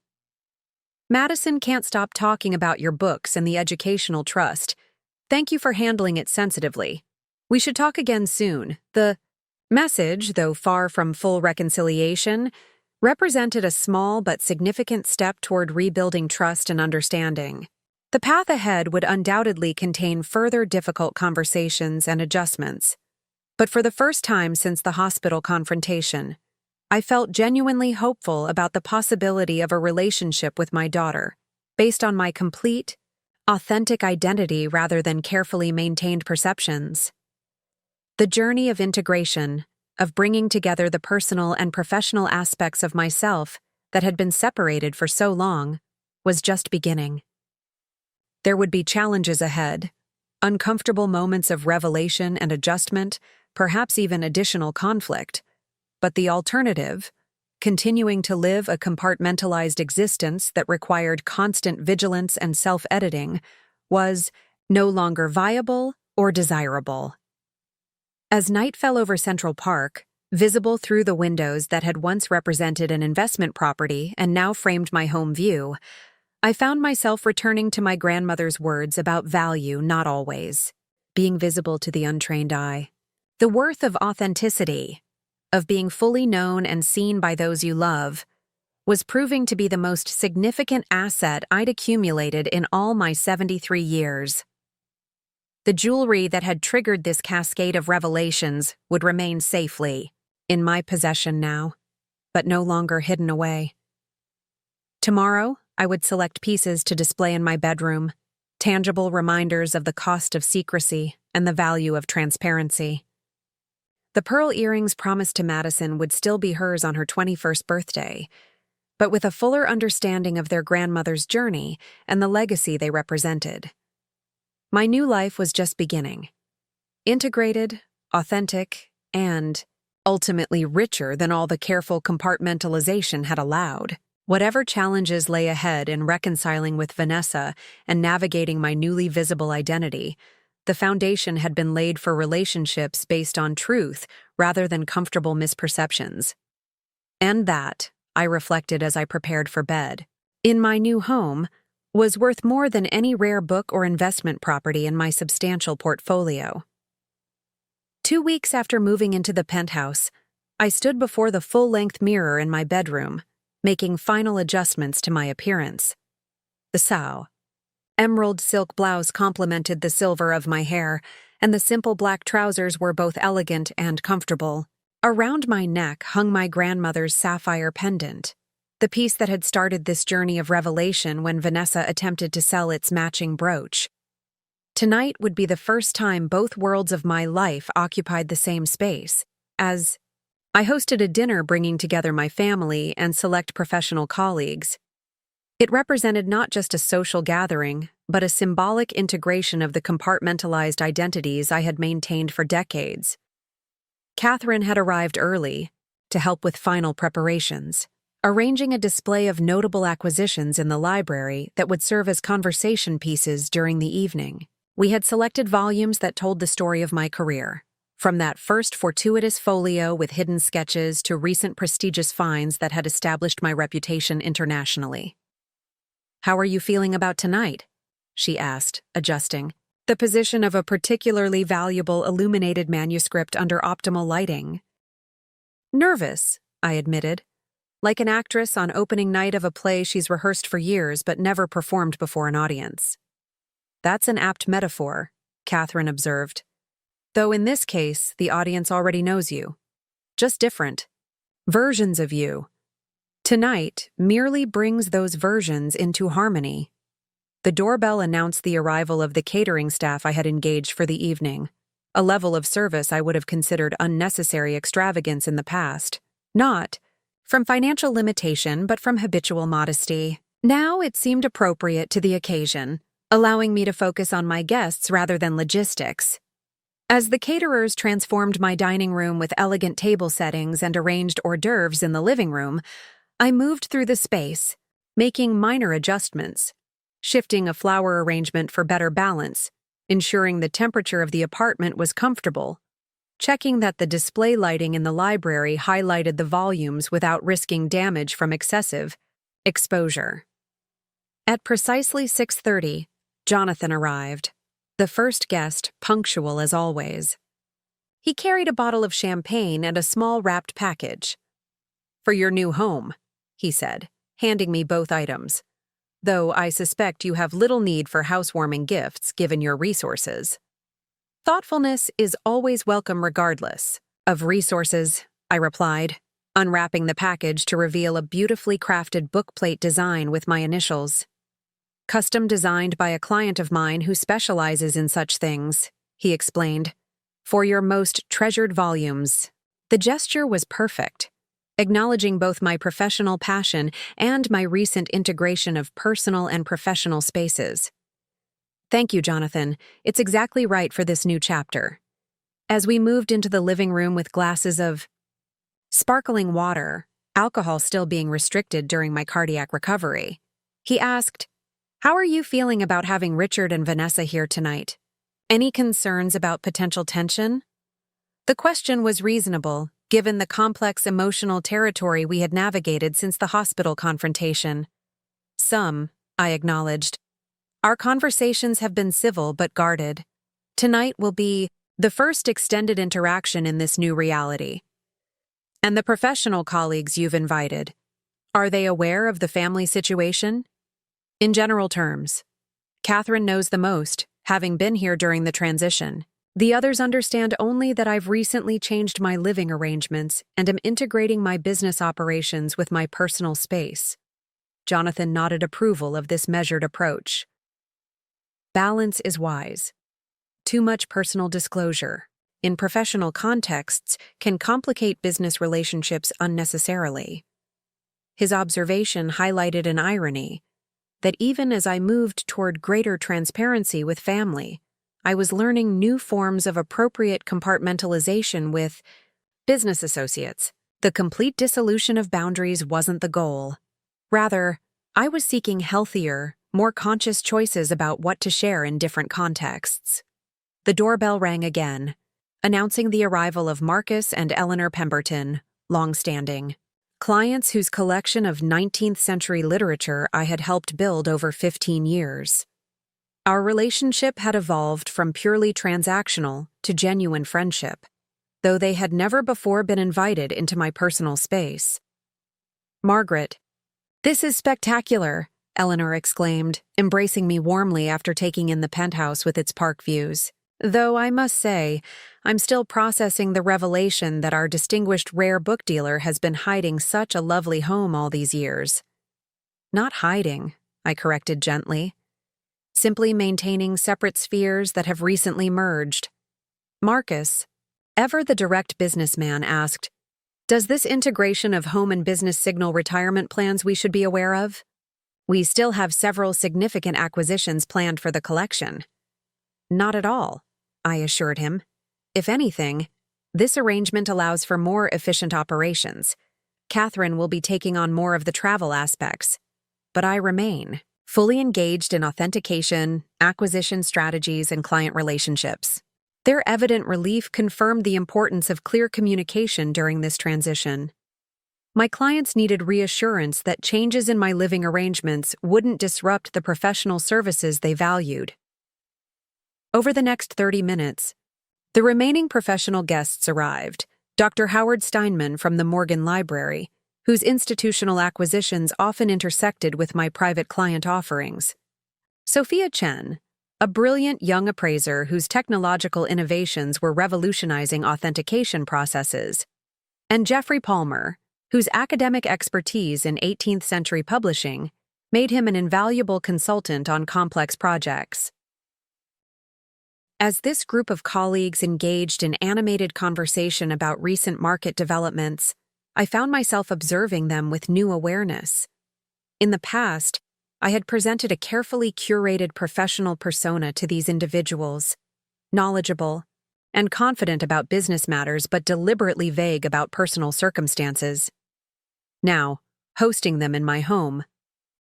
Speaker 1: "Madison can't stop talking about your books and the educational trust. Thank you for handling it sensitively. We should talk again soon." The message, though far from full reconciliation, represented a small but significant step toward rebuilding trust and understanding. The path ahead would undoubtedly contain further difficult conversations and adjustments. But for the first time since the hospital confrontation, I felt genuinely hopeful about the possibility of a relationship with my daughter, based on my complete, authentic identity rather than carefully maintained perceptions. The journey of integration, of bringing together the personal and professional aspects of myself that had been separated for so long, was just beginning. There would be challenges ahead, uncomfortable moments of revelation and adjustment, perhaps even additional conflict, but the alternative, continuing to live a compartmentalized existence that required constant vigilance and self-editing, was no longer viable or desirable. As night fell over Central Park, visible through the windows that had once represented an investment property and now framed my home view, I found myself returning to my grandmother's words about value not always being visible to the untrained eye. The worth of authenticity, of being fully known and seen by those you love, was proving to be the most significant asset I'd accumulated in all my 73 years. The jewelry that had triggered this cascade of revelations would remain safely in my possession now, but no longer hidden away. Tomorrow, I would select pieces to display in my bedroom, tangible reminders of the cost of secrecy and the value of transparency. The pearl earrings promised to Madison would still be hers on her 21st birthday, but with a fuller understanding of their grandmother's journey and the legacy they represented. My new life was just beginning. Integrated, authentic, and ultimately richer than all the careful compartmentalization had allowed. Whatever challenges lay ahead in reconciling with Vanessa and navigating my newly visible identity, the foundation had been laid for relationships based on truth rather than comfortable misperceptions. And that, I reflected as I prepared for bed, in my new home, was worth more than any rare book or investment property in my substantial portfolio. 2 weeks after moving into the penthouse, I stood before the full-length mirror in my bedroom, making final adjustments to my appearance. The Sao emerald silk blouse complemented the silver of my hair, and the simple black trousers were both elegant and comfortable. Around my neck hung my grandmother's sapphire pendant, the piece that had started this journey of revelation when Vanessa attempted to sell its matching brooch. Tonight would be the first time both worlds of my life occupied the same space, as I hosted a dinner bringing together my family and select professional colleagues. It represented not just a social gathering, but a symbolic integration of the compartmentalized identities I had maintained for decades. Catherine had arrived early to help with final preparations, arranging a display of notable acquisitions in the library that would serve as conversation pieces during the evening. We had selected volumes that told the story of my career, from that first fortuitous folio with hidden sketches to recent prestigious finds that had established my reputation internationally. "How are you feeling about tonight?" she asked, adjusting the position of a particularly valuable illuminated manuscript under optimal lighting. "Nervous," I admitted, like an actress on opening night of a play she's rehearsed for years but never performed before an audience. "That's an apt metaphor," Catherine observed. "Though in this case, the audience already knows you. Just different versions of you. Tonight merely brings those versions into harmony." The doorbell announced the arrival of the catering staff I had engaged for the evening, a level of service I would have considered unnecessary extravagance in the past. Not from financial limitation, but from habitual modesty. Now it seemed appropriate to the occasion, allowing me to focus on my guests rather than logistics. As the caterers transformed my dining room with elegant table settings and arranged hors d'oeuvres in the living room, I moved through the space, making minor adjustments, shifting a flower arrangement for better balance, ensuring the temperature of the apartment was comfortable, checking that the display lighting in the library highlighted the volumes without risking damage from excessive exposure. At precisely 6:30, Jonathan arrived, the first guest punctual as always. He carried a bottle of champagne and a small wrapped package. "For your new home," he said, handing me both items. "Though I suspect you have little need for housewarming gifts given your resources." "Thoughtfulness is always welcome regardless of resources," I replied, unwrapping the package to reveal a beautifully crafted bookplate design with my initials. "Custom designed by a client of mine who specializes in such things," he explained. "For your most treasured volumes." The gesture was perfect, acknowledging both my professional passion and my recent integration of personal and professional spaces. "Thank you, Jonathan. It's exactly right for this new chapter." As we moved into the living room with glasses of sparkling water, alcohol still being restricted during my cardiac recovery, he asked, "How are you feeling about having Richard and Vanessa here tonight? Any concerns about potential tension?" The question was reasonable, given the complex emotional territory we had navigated since the hospital confrontation. "Some," I acknowledged. "Our conversations have been civil but guarded. Tonight will be the first extended interaction in this new reality." And the professional colleagues you've invited, are they aware of the family situation? In general terms, Catherine knows the most, having been here during the transition. The others understand only that I've recently changed my living arrangements and am integrating my business operations with my personal space. Jonathan nodded approval of this measured approach. Balance is wise. Too much personal disclosure, in professional contexts, can complicate business relationships unnecessarily. His observation highlighted an irony, that even as I moved toward greater transparency with family, I was learning new forms of appropriate compartmentalization with business associates. The complete dissolution of boundaries wasn't the goal. Rather, I was seeking healthier, more conscious choices about what to share in different contexts. The doorbell rang again, announcing the arrival of Marcus and Eleanor Pemberton, long-standing clients whose collection of 19th century literature I had helped build over 15 years. Our relationship had evolved from purely transactional to genuine friendship, though they had never before been invited into my personal space. "Margaret, this is spectacular," Eleanor exclaimed, embracing me warmly after taking in the penthouse with its park views. Though I must say, I'm still processing the revelation that our distinguished rare book dealer has been hiding such a lovely home all these years. Not hiding, I corrected gently. Simply maintaining separate spheres that have recently merged. Marcus, ever the direct businessman, asked, "Does this integration of home and business signal retirement plans we should be aware of?" "We still have several significant acquisitions planned for the collection." "Not at all," I assured him. "If anything, this arrangement allows for more efficient operations. Catherine will be taking on more of the travel aspects, but I remain fully engaged in authentication, acquisition strategies, and client relationships." Their evident relief confirmed the importance of clear communication during this transition. My clients needed reassurance that changes in my living arrangements wouldn't disrupt the professional services they valued. Over the next 30 minutes, the remaining professional guests arrived. Dr. Howard Steinman from the Morgan Library, whose institutional acquisitions often intersected with my private client offerings. Sophia Chen, a brilliant young appraiser whose technological innovations were revolutionizing authentication processes. And Jeffrey Palmer, whose academic expertise in 18th century publishing made him an invaluable consultant on complex projects. As this group of colleagues engaged in animated conversation about recent market developments, I found myself observing them with new awareness. In the past, I had presented a carefully curated professional persona to these individuals, knowledgeable and confident about business matters but deliberately vague about personal circumstances. Now, hosting them in my home,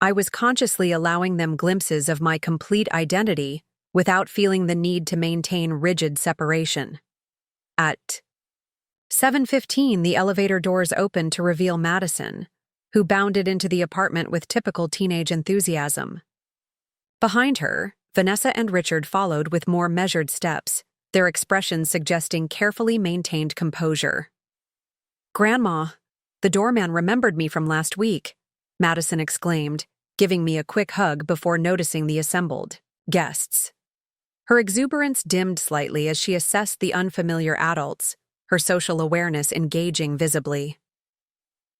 Speaker 1: I was consciously allowing them glimpses of my complete identity without feeling the need to maintain rigid separation. At 7:15, the elevator doors opened to reveal Madison, who bounded into the apartment with typical teenage enthusiasm. Behind her, Vanessa and Richard followed with more measured steps, their expressions suggesting carefully maintained composure. "Grandma, the doorman remembered me from last week," Madison exclaimed, giving me a quick hug before noticing the assembled guests. Her exuberance dimmed slightly as she assessed the unfamiliar adults, her social awareness engaging visibly.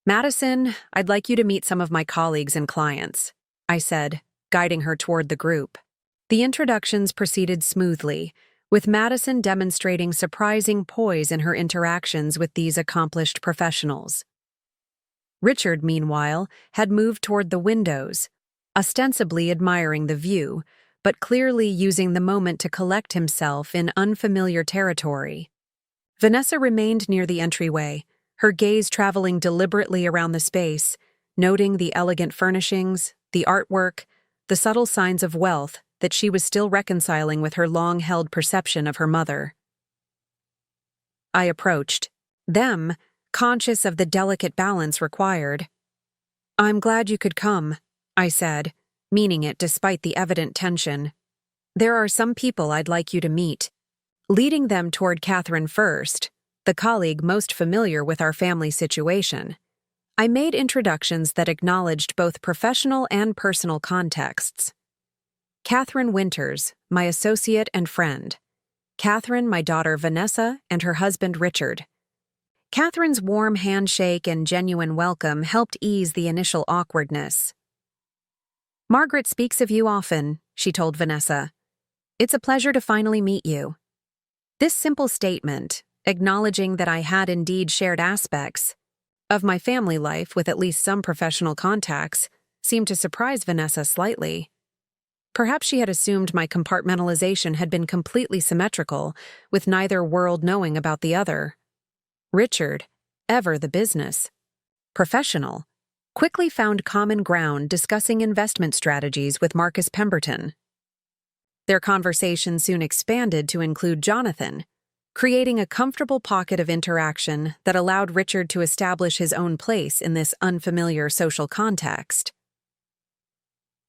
Speaker 1: "Madison, I'd like you to meet some of my colleagues and clients," I said, guiding her toward the group. The introductions proceeded smoothly, with Madison demonstrating surprising poise in her interactions with these accomplished professionals. Richard, meanwhile, had moved toward the windows, ostensibly admiring the view, but clearly using the moment to collect himself in unfamiliar territory. Vanessa remained near the entryway, her gaze traveling deliberately around the space, noting the elegant furnishings, the artwork, the subtle signs of wealth that she was still reconciling with her long-held perception of her mother. I approached them, conscious of the delicate balance required. "I'm glad you could come," I said, meaning it despite the evident tension. "There are some people I'd like you to meet." Leading them toward Catherine first, the colleague most familiar with our family situation. I made introductions that acknowledged both professional and personal contexts. Catherine Winters, my associate and friend. Catherine, my daughter Vanessa, and her husband Richard. Catherine's warm handshake and genuine welcome helped ease the initial awkwardness. "Margaret speaks of you often," she told Vanessa. "It's a pleasure to finally meet you." This simple statement, acknowledging that I had indeed shared aspects of my family life with at least some professional contacts, seemed to surprise Vanessa slightly. Perhaps she had assumed my compartmentalization had been completely symmetrical, with neither world knowing about the other. Richard, ever the business professional, quickly found common ground discussing investment strategies with Marcus Pemberton. Their conversation soon expanded to include Jonathan, creating a comfortable pocket of interaction that allowed Richard to establish his own place in this unfamiliar social context.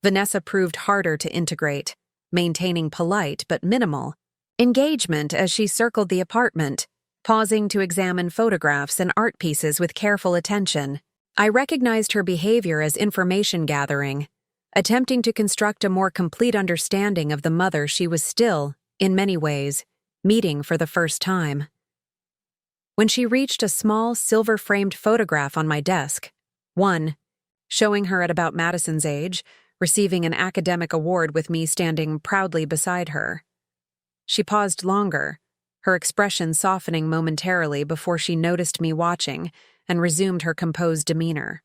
Speaker 1: Vanessa proved harder to integrate, maintaining polite but minimal engagement as she circled the apartment, pausing to examine photographs and art pieces with careful attention. I recognized her behavior as information gathering, attempting to construct a more complete understanding of the mother she was still, in many ways, meeting for the first time. When she reached a small silver-framed photograph on my desk, one showing her at about Madison's age, receiving an academic award with me standing proudly beside her. She paused longer, her expression softening momentarily before she noticed me watching and resumed her composed demeanor.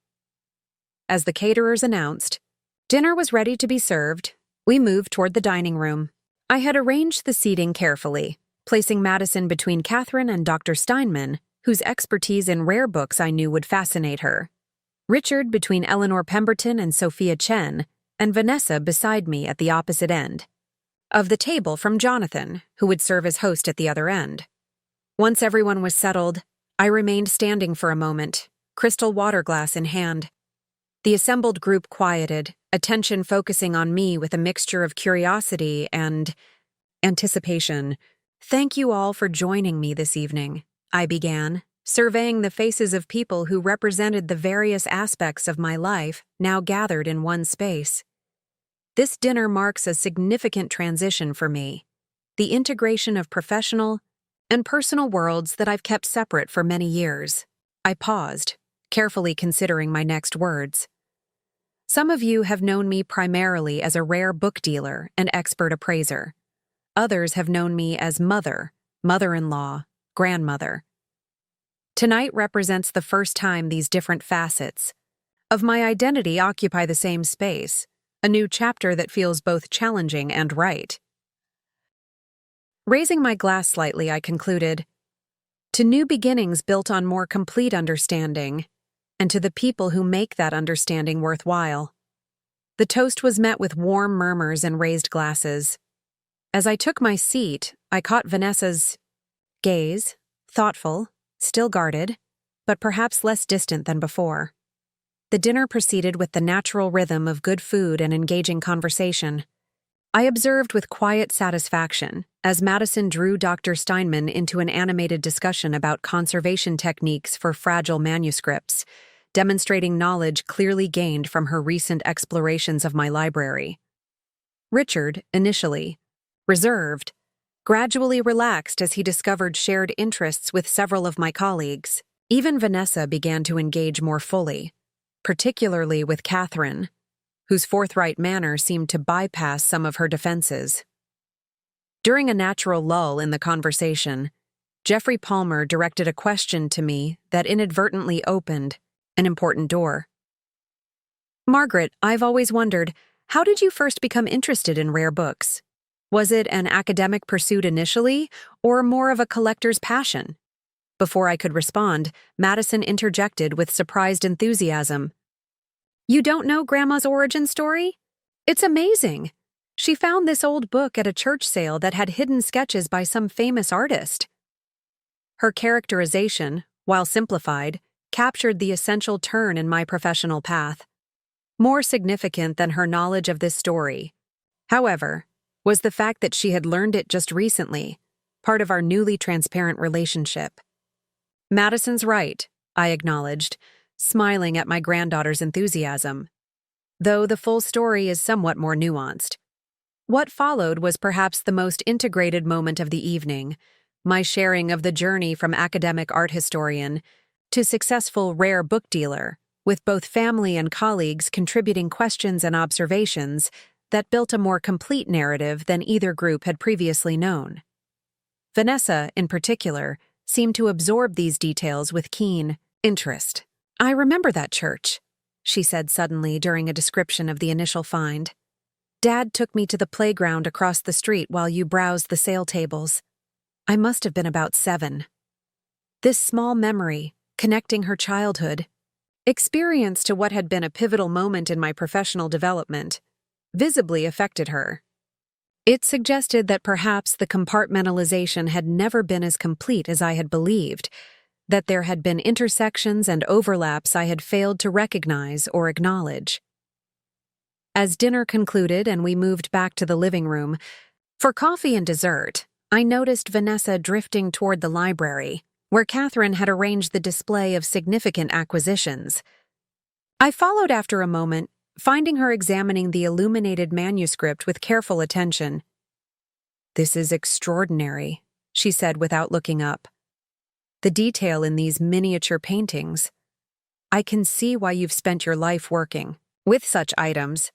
Speaker 1: As the caterers announced, dinner was ready to be served, we moved toward the dining room. I had arranged the seating carefully, placing Madison between Catherine and Dr. Steinman, whose expertise in rare books I knew would fascinate her, Richard between Eleanor Pemberton and Sophia Chen, and Vanessa beside me at the opposite end of the table from Jonathan, who would serve as host at the other end. Once everyone was settled, I remained standing for a moment, crystal water glass in hand. The assembled group quieted, attention focusing on me with a mixture of curiosity and anticipation. "Thank you all for joining me this evening," I began, surveying the faces of people who represented the various aspects of my life now gathered in one space. This dinner marks a significant transition for me, the integration of professional and personal worlds that I've kept separate for many years. I paused, carefully considering my next words. Some of you have known me primarily as a rare book dealer and expert appraiser. Others have known me as mother, mother-in-law, grandmother. Tonight represents the first time these different facets of my identity occupy the same space, a new chapter that feels both challenging and right. Raising my glass slightly, I concluded, "To new beginnings built on more complete understanding, and to the people who make that understanding worthwhile." The toast was met with warm murmurs and raised glasses. As I took my seat, I caught Vanessa's gaze, thoughtful, still guarded, but perhaps less distant than before. The dinner proceeded with the natural rhythm of good food and engaging conversation. I observed with quiet satisfaction as Madison drew Dr. Steinman into an animated discussion about conservation techniques for fragile manuscripts, demonstrating knowledge clearly gained from her recent explorations of my library. Richard, initially reserved, gradually relaxed as he discovered shared interests with several of my colleagues. Even Vanessa began to engage more fully, particularly with Catherine, whose forthright manner seemed to bypass some of her defenses. During a natural lull in the conversation, Jeffrey Palmer directed a question to me that inadvertently opened an important door. "Margaret, I've always wondered, how did you first become interested in rare books? Was it an academic pursuit initially, or more of a collector's passion?" Before I could respond, Madison interjected with surprised enthusiasm. "You don't know Grandma's origin story? It's amazing. She found this old book at a church sale that had hidden sketches by some famous artist." Her characterization, while simplified, captured the essential turn in my professional path. More significant than her knowledge of this story, however, was the fact that she had learned it just recently, part of our newly transparent relationship. Madison's right, I acknowledged, smiling at my granddaughter's enthusiasm, though the full story is somewhat more nuanced. What followed was perhaps the most integrated moment of the evening, my sharing of the journey from academic art historian to successful rare book dealer, with both family and colleagues contributing questions and observations that built a more complete narrative than either group had previously known. Vanessa, in particular, seemed to absorb these details with keen interest. "I remember that church," she said suddenly during a description of the initial find. "Dad took me to the playground across the street while you browsed the sale tables. I must have been about 7. This small memory, connecting her childhood, experience to what had been a pivotal moment in my professional development, visibly affected her. It suggested that perhaps the compartmentalization had never been as complete as I had believed, that there had been intersections and overlaps I had failed to recognize or acknowledge. As dinner concluded and we moved back to the living room, for coffee and dessert, I noticed Vanessa drifting toward the library, where Catherine had arranged the display of significant acquisitions. I followed after a moment, finding her examining the illuminated manuscript with careful attention. "This is extraordinary," she said without looking up. "The detail in these miniature paintings. I can see why you've spent your life working with such items."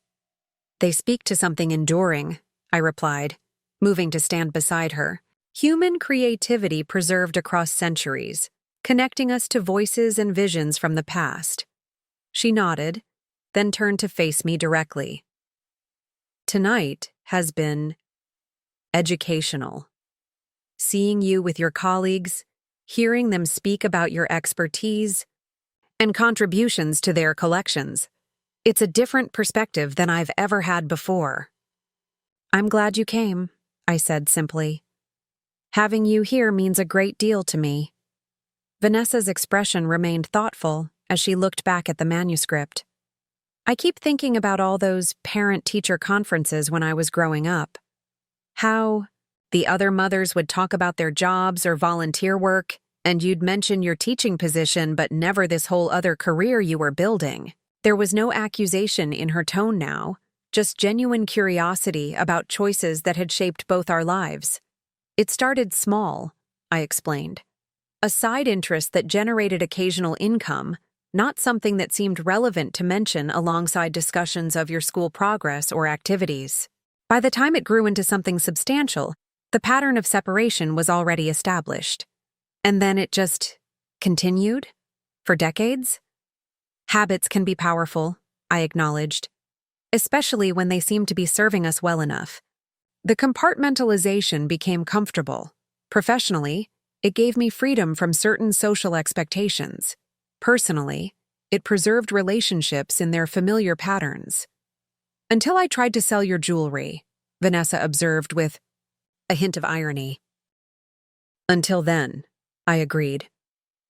Speaker 1: "They speak to something enduring," I replied, moving to stand beside her. "Human creativity preserved across centuries, connecting us to voices and visions from the past." She nodded, then turned to face me directly. "Tonight has been educational. Seeing you with your colleagues, hearing them speak about your expertise and contributions to their collections. It's a different perspective than I've ever had before." "I'm glad you came," I said simply. "Having you here means a great deal to me." Vanessa's expression remained thoughtful as she looked back at the manuscript. "I keep thinking about all those parent-teacher conferences when I was growing up. How the other mothers would talk about their jobs or volunteer work, and you'd mention your teaching position but never this whole other career you were building." There was no accusation in her tone now, just genuine curiosity about choices that had shaped both our lives. "It started small," I explained. "A side interest that generated occasional income, not something that seemed relevant to mention alongside discussions of your school progress or activities. By the time it grew into something substantial, the pattern of separation was already established. And then it just continued? For decades?" "Habits can be powerful," I acknowledged, "especially when they seem to be serving us well enough. The compartmentalization became comfortable. Professionally, it gave me freedom from certain social expectations. Personally, it preserved relationships in their familiar patterns." "Until I tried to sell your jewelry," Vanessa observed with a hint of irony. "Until then," I agreed.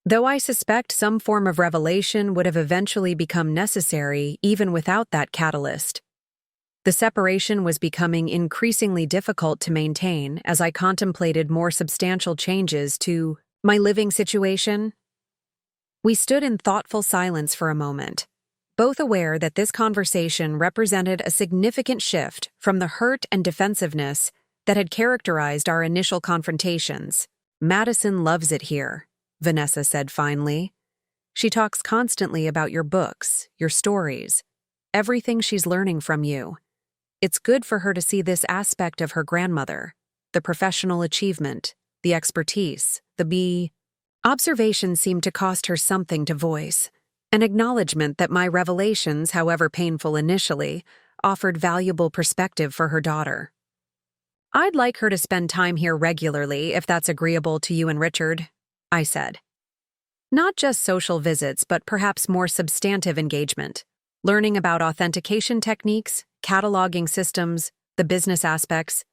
Speaker 1: Though I suspect some form of revelation would have eventually become necessary even without that catalyst. The separation was becoming increasingly difficult to maintain as I contemplated more substantial changes to my living situation. We stood in thoughtful silence for a moment, both aware that this conversation represented a significant shift from the hurt and defensiveness that had characterized our initial confrontations. "Madison loves it here," Vanessa said finally. "She talks constantly about your books, your stories, everything she's learning from you. It's good for her to see this aspect of her grandmother, the professional achievement, the expertise, Observation seemed to cost her something to voice, an acknowledgement that my revelations, however painful initially, offered valuable perspective for her daughter. "I'd like her to spend time here regularly if that's agreeable to you and Richard," I said. "Not just social visits, but perhaps more substantive engagement, learning about authentication techniques, cataloging systems, the business aspects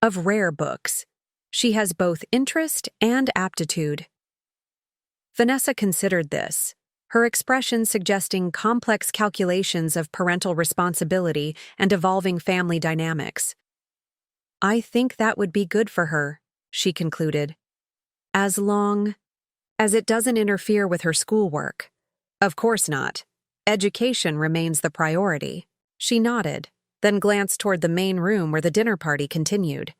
Speaker 1: of rare books. She has both interest and aptitude." Vanessa considered this, her expression suggesting complex calculations of parental responsibility and evolving family dynamics. "I think that would be good for her," she concluded. "As long as it doesn't interfere with her schoolwork. Of course not. Education remains the priority. She nodded, then glanced toward the main room where the dinner party continued.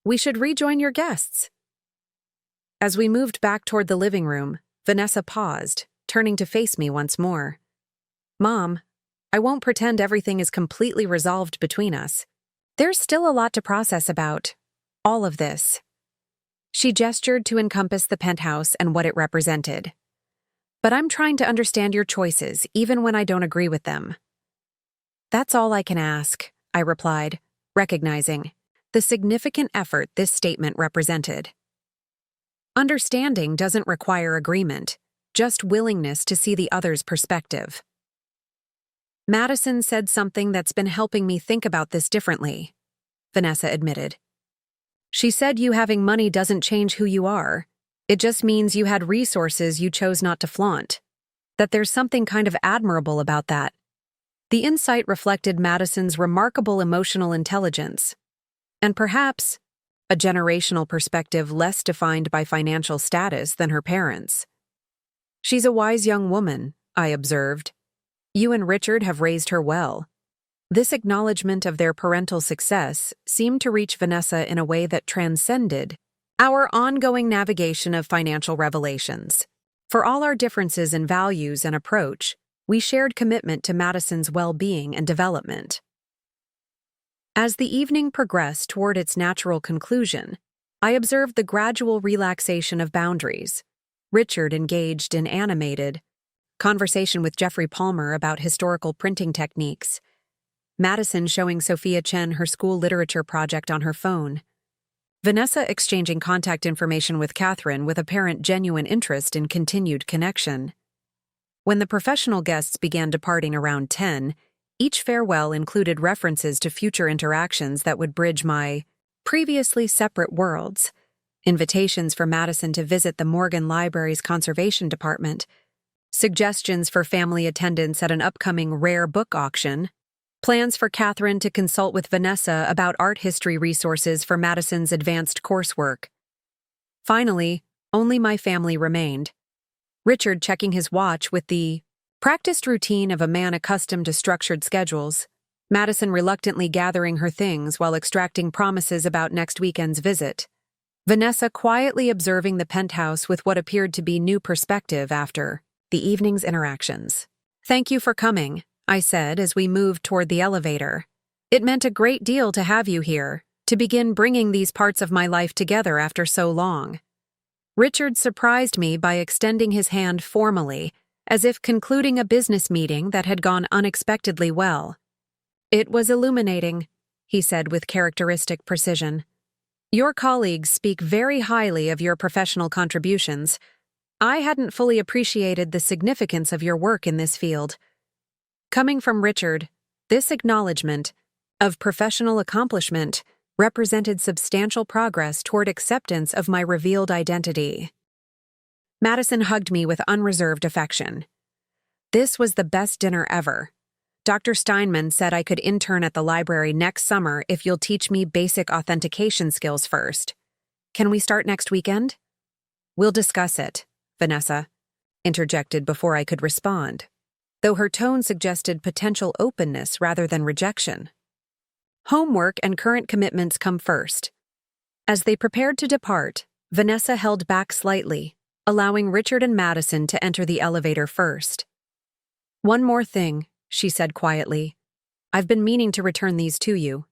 Speaker 1: We should rejoin your guests. As we moved back toward the living room, Vanessa paused, turning to face me once more. Mom, I won't pretend everything is completely resolved between us. There's still a lot to process about all of this. She gestured to encompass the penthouse and what it represented. But I'm trying to understand your choices, even when I don't agree with them. That's all I can ask, I replied, recognizing the significant effort this statement represented. Understanding doesn't require agreement, just willingness to see the other's perspective. Madison said something that's been helping me think about this differently, Vanessa admitted. She said you having money doesn't change who you are. It just means you had resources you chose not to flaunt. That there's something kind of admirable about that. The insight reflected Madison's remarkable emotional intelligence, and perhaps a generational perspective less defined by financial status than her parents. She's a wise young woman, I observed. You and Richard have raised her well. This acknowledgement of their parental success seemed to reach Vanessa in a way that transcended our ongoing navigation of financial revelations. For all our differences in values and approach, we shared commitment to Madison's well-being and development. As the evening progressed toward its natural conclusion, I observed the gradual relaxation of boundaries. Richard engaged in animated conversation with Jeffrey Palmer about historical printing techniques, Madison showing Sophia Chen her school literature project on her phone, Vanessa exchanging contact information with Catherine with apparent genuine interest in continued connection. When the professional guests began departing around 10, each farewell included references to future interactions that would bridge my previously separate worlds, invitations for Madison to visit the Morgan Library's conservation department, suggestions for family attendance at an upcoming rare book auction, plans for Catherine to consult with Vanessa about art history resources for Madison's advanced coursework. Finally, only my family remained. Richard checking his watch with the practiced routine of a man accustomed to structured schedules, Madison reluctantly gathering her things while extracting promises about next weekend's visit, Vanessa quietly observing the penthouse with what appeared to be new perspective after the evening's interactions. Thank you for coming, I said as we moved toward the elevator. It meant a great deal to have you here, to begin bringing these parts of my life together after so long. Richard surprised me by extending his hand formally, as if concluding a business meeting that had gone unexpectedly well. It was illuminating, he said with characteristic precision. Your colleagues speak very highly of your professional contributions. I hadn't fully appreciated the significance of your work in this field. Coming from Richard, this acknowledgement of professional accomplishment represented substantial progress toward acceptance of my revealed identity. Madison hugged me with unreserved affection. This was the best dinner ever. Dr. Steinman said I could intern at the library next summer if you'll teach me basic authentication skills first. Can we start next weekend? We'll discuss it, Vanessa interjected before I could respond, though her tone suggested potential openness rather than rejection. Homework and current commitments come first. As they prepared to depart, Vanessa held back slightly, allowing Richard and Madison to enter the elevator first. One more thing, she said quietly. I've been meaning to return these to you.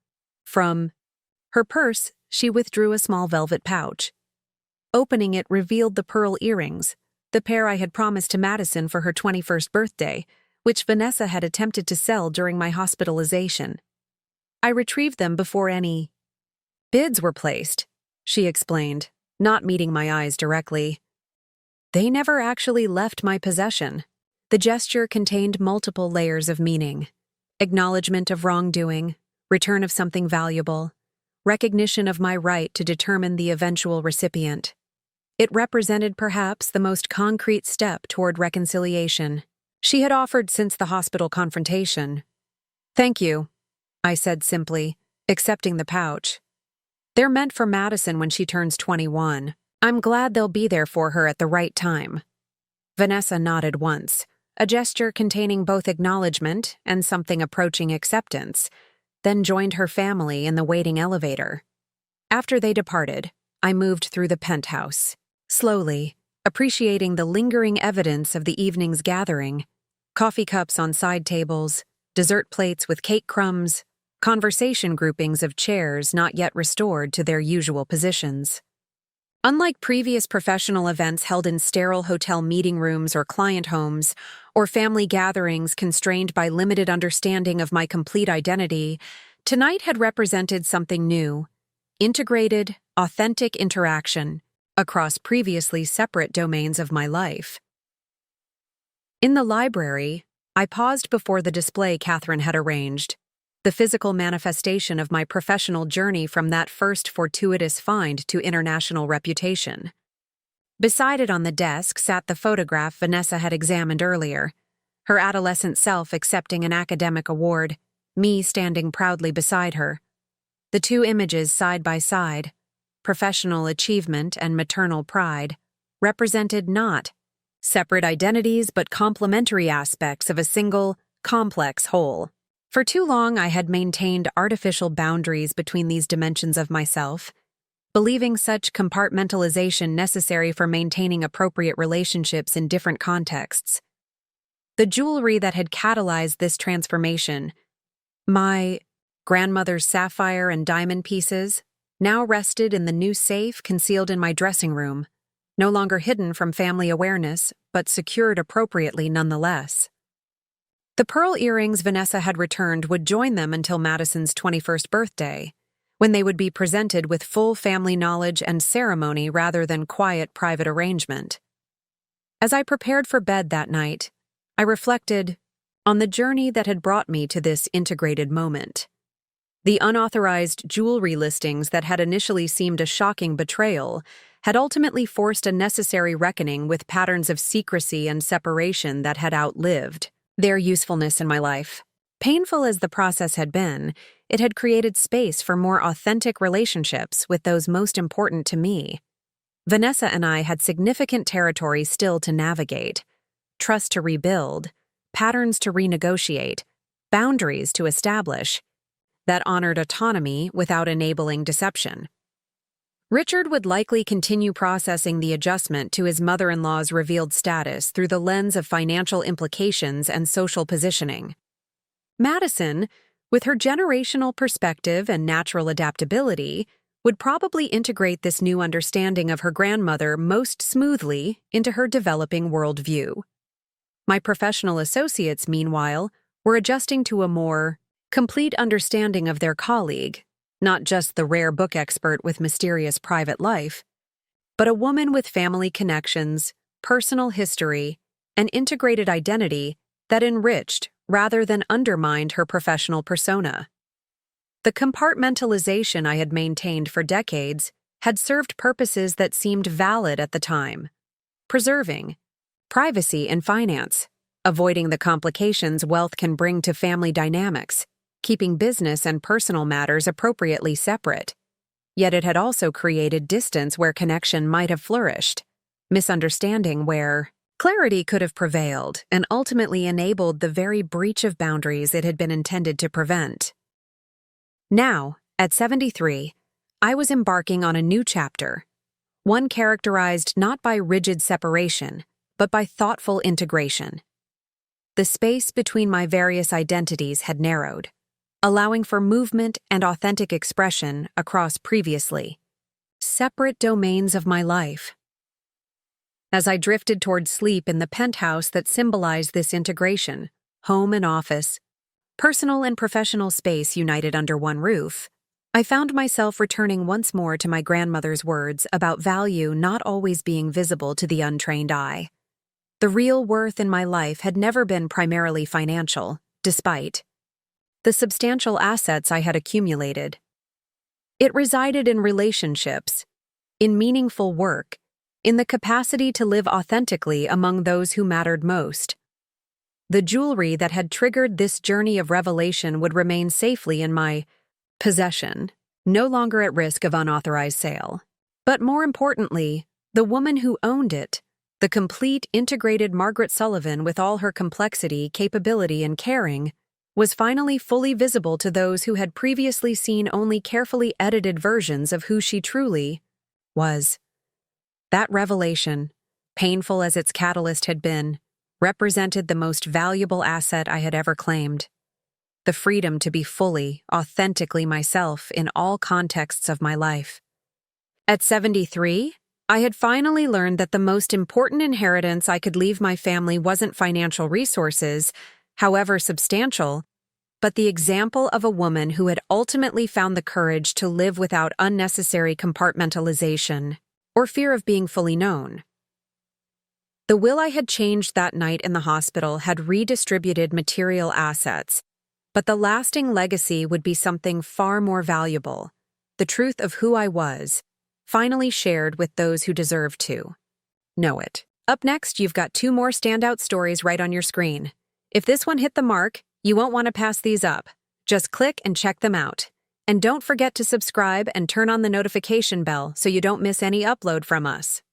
Speaker 1: From her purse, she withdrew a small velvet pouch. Opening it revealed the pearl earrings, the pair I had promised to Madison for her 21st birthday, which Vanessa had attempted to sell during my hospitalization. I retrieved them before any bids were placed, she explained, not meeting my eyes directly. They never actually left my possession. The gesture contained multiple layers of meaning: acknowledgement of wrongdoing, return of something valuable, recognition of my right to determine the eventual recipient. It represented perhaps the most concrete step toward reconciliation she had offered since the hospital confrontation. Thank you, I said simply, accepting the pouch. They're meant for Madison when she turns 21. I'm glad they'll be there for her at the right time. Vanessa nodded once, a gesture containing both acknowledgement and something approaching acceptance, then joined her family in the waiting elevator. After they departed, I moved through the penthouse, slowly, appreciating the lingering evidence of the evening's gathering: coffee cups on side tables, dessert plates with cake crumbs, conversation groupings of chairs not yet restored to their usual positions. Unlike previous professional events held in sterile hotel meeting rooms or client homes, or family gatherings constrained by limited understanding of my complete identity, tonight had represented something new: integrated, authentic interaction across previously separate domains of my life. In the library, I paused before the display Catherine had arranged, the physical manifestation of my professional journey from that first fortuitous find to international reputation. Beside it on the desk sat the photograph Vanessa had examined earlier, her adolescent self accepting an academic award, me standing proudly beside her. The two images side by side, professional achievement and maternal pride, represented not separate identities but complementary aspects of a single, complex whole. For too long I had maintained artificial boundaries between these dimensions of myself, believing such compartmentalization necessary for maintaining appropriate relationships in different contexts. The jewelry that had catalyzed this transformation, my grandmother's sapphire and diamond pieces, now rested in the new safe concealed in my dressing room, no longer hidden from family awareness, but secured appropriately nonetheless. The pearl earrings Vanessa had returned would join them until Madison's 21st birthday, when they would be presented with full family knowledge and ceremony rather than quiet private arrangement. As I prepared for bed that night, I reflected on the journey that had brought me to this integrated moment. The unauthorized jewelry listings that had initially seemed a shocking betrayal had ultimately forced a necessary reckoning with patterns of secrecy and separation that had outlived their usefulness in my life. Painful as the process had been, it had created space for more authentic relationships with those most important to me. Vanessa and I had significant territory still to navigate: trust to rebuild, patterns to renegotiate, boundaries to establish, that honored autonomy without enabling deception. Richard would likely continue processing the adjustment to his mother-in-law's revealed status through the lens of financial implications and social positioning. Madison, with her generational perspective and natural adaptability, would probably integrate this new understanding of her grandmother most smoothly into her developing worldview. My professional associates, meanwhile, were adjusting to a more complete understanding of their colleague, not just the rare book expert with mysterious private life, but a woman with family connections, personal history, and integrated identity that enriched rather than undermined her professional persona. The compartmentalization I had maintained for decades had served purposes that seemed valid at the time: preserving privacy in finance, avoiding the complications wealth can bring to family dynamics, keeping business and personal matters appropriately separate. Yet it had also created distance where connection might have flourished, misunderstanding where clarity could have prevailed, and ultimately enabled the very breach of boundaries it had been intended to prevent. Now, at 73, I was embarking on a new chapter, one characterized not by rigid separation, but by thoughtful integration. The space between my various identities had narrowed, allowing for movement and authentic expression across previously separate domains of my life. As I drifted toward sleep in the penthouse that symbolized this integration, home and office, personal and professional space united under one roof, I found myself returning once more to my grandmother's words about value not always being visible to the untrained eye. The real worth in my life had never been primarily financial, despite the substantial assets I had accumulated. It resided in relationships, in meaningful work, in the capacity to live authentically among those who mattered most. The jewelry that had triggered this journey of revelation would remain safely in my possession, no longer at risk of unauthorized sale. But more importantly, The woman who owned it, the complete, integrated Margaret Sullivan with all her complexity, capability, and caring, was finally fully visible to those who had previously seen only carefully edited versions of who she truly was. That revelation, painful as its catalyst had been, represented the most valuable asset I had ever claimed. The freedom to be fully, authentically myself in all contexts of my life. At 73, I had finally learned that the most important inheritance I could leave my family wasn't financial resources, however substantial, but the example of a woman who had ultimately found the courage to live without unnecessary compartmentalization or fear of being fully known. The will I had changed that night in the hospital had redistributed material assets, but the lasting legacy would be something far more valuable, the truth of who I was, finally shared with those who deserved to know it. Up next, you've got 2 more standout stories right on your screen. If this one hit the mark, you won't want to pass these up. Just click and check them out. And don't forget to subscribe and turn on the notification bell so you don't miss any upload from us.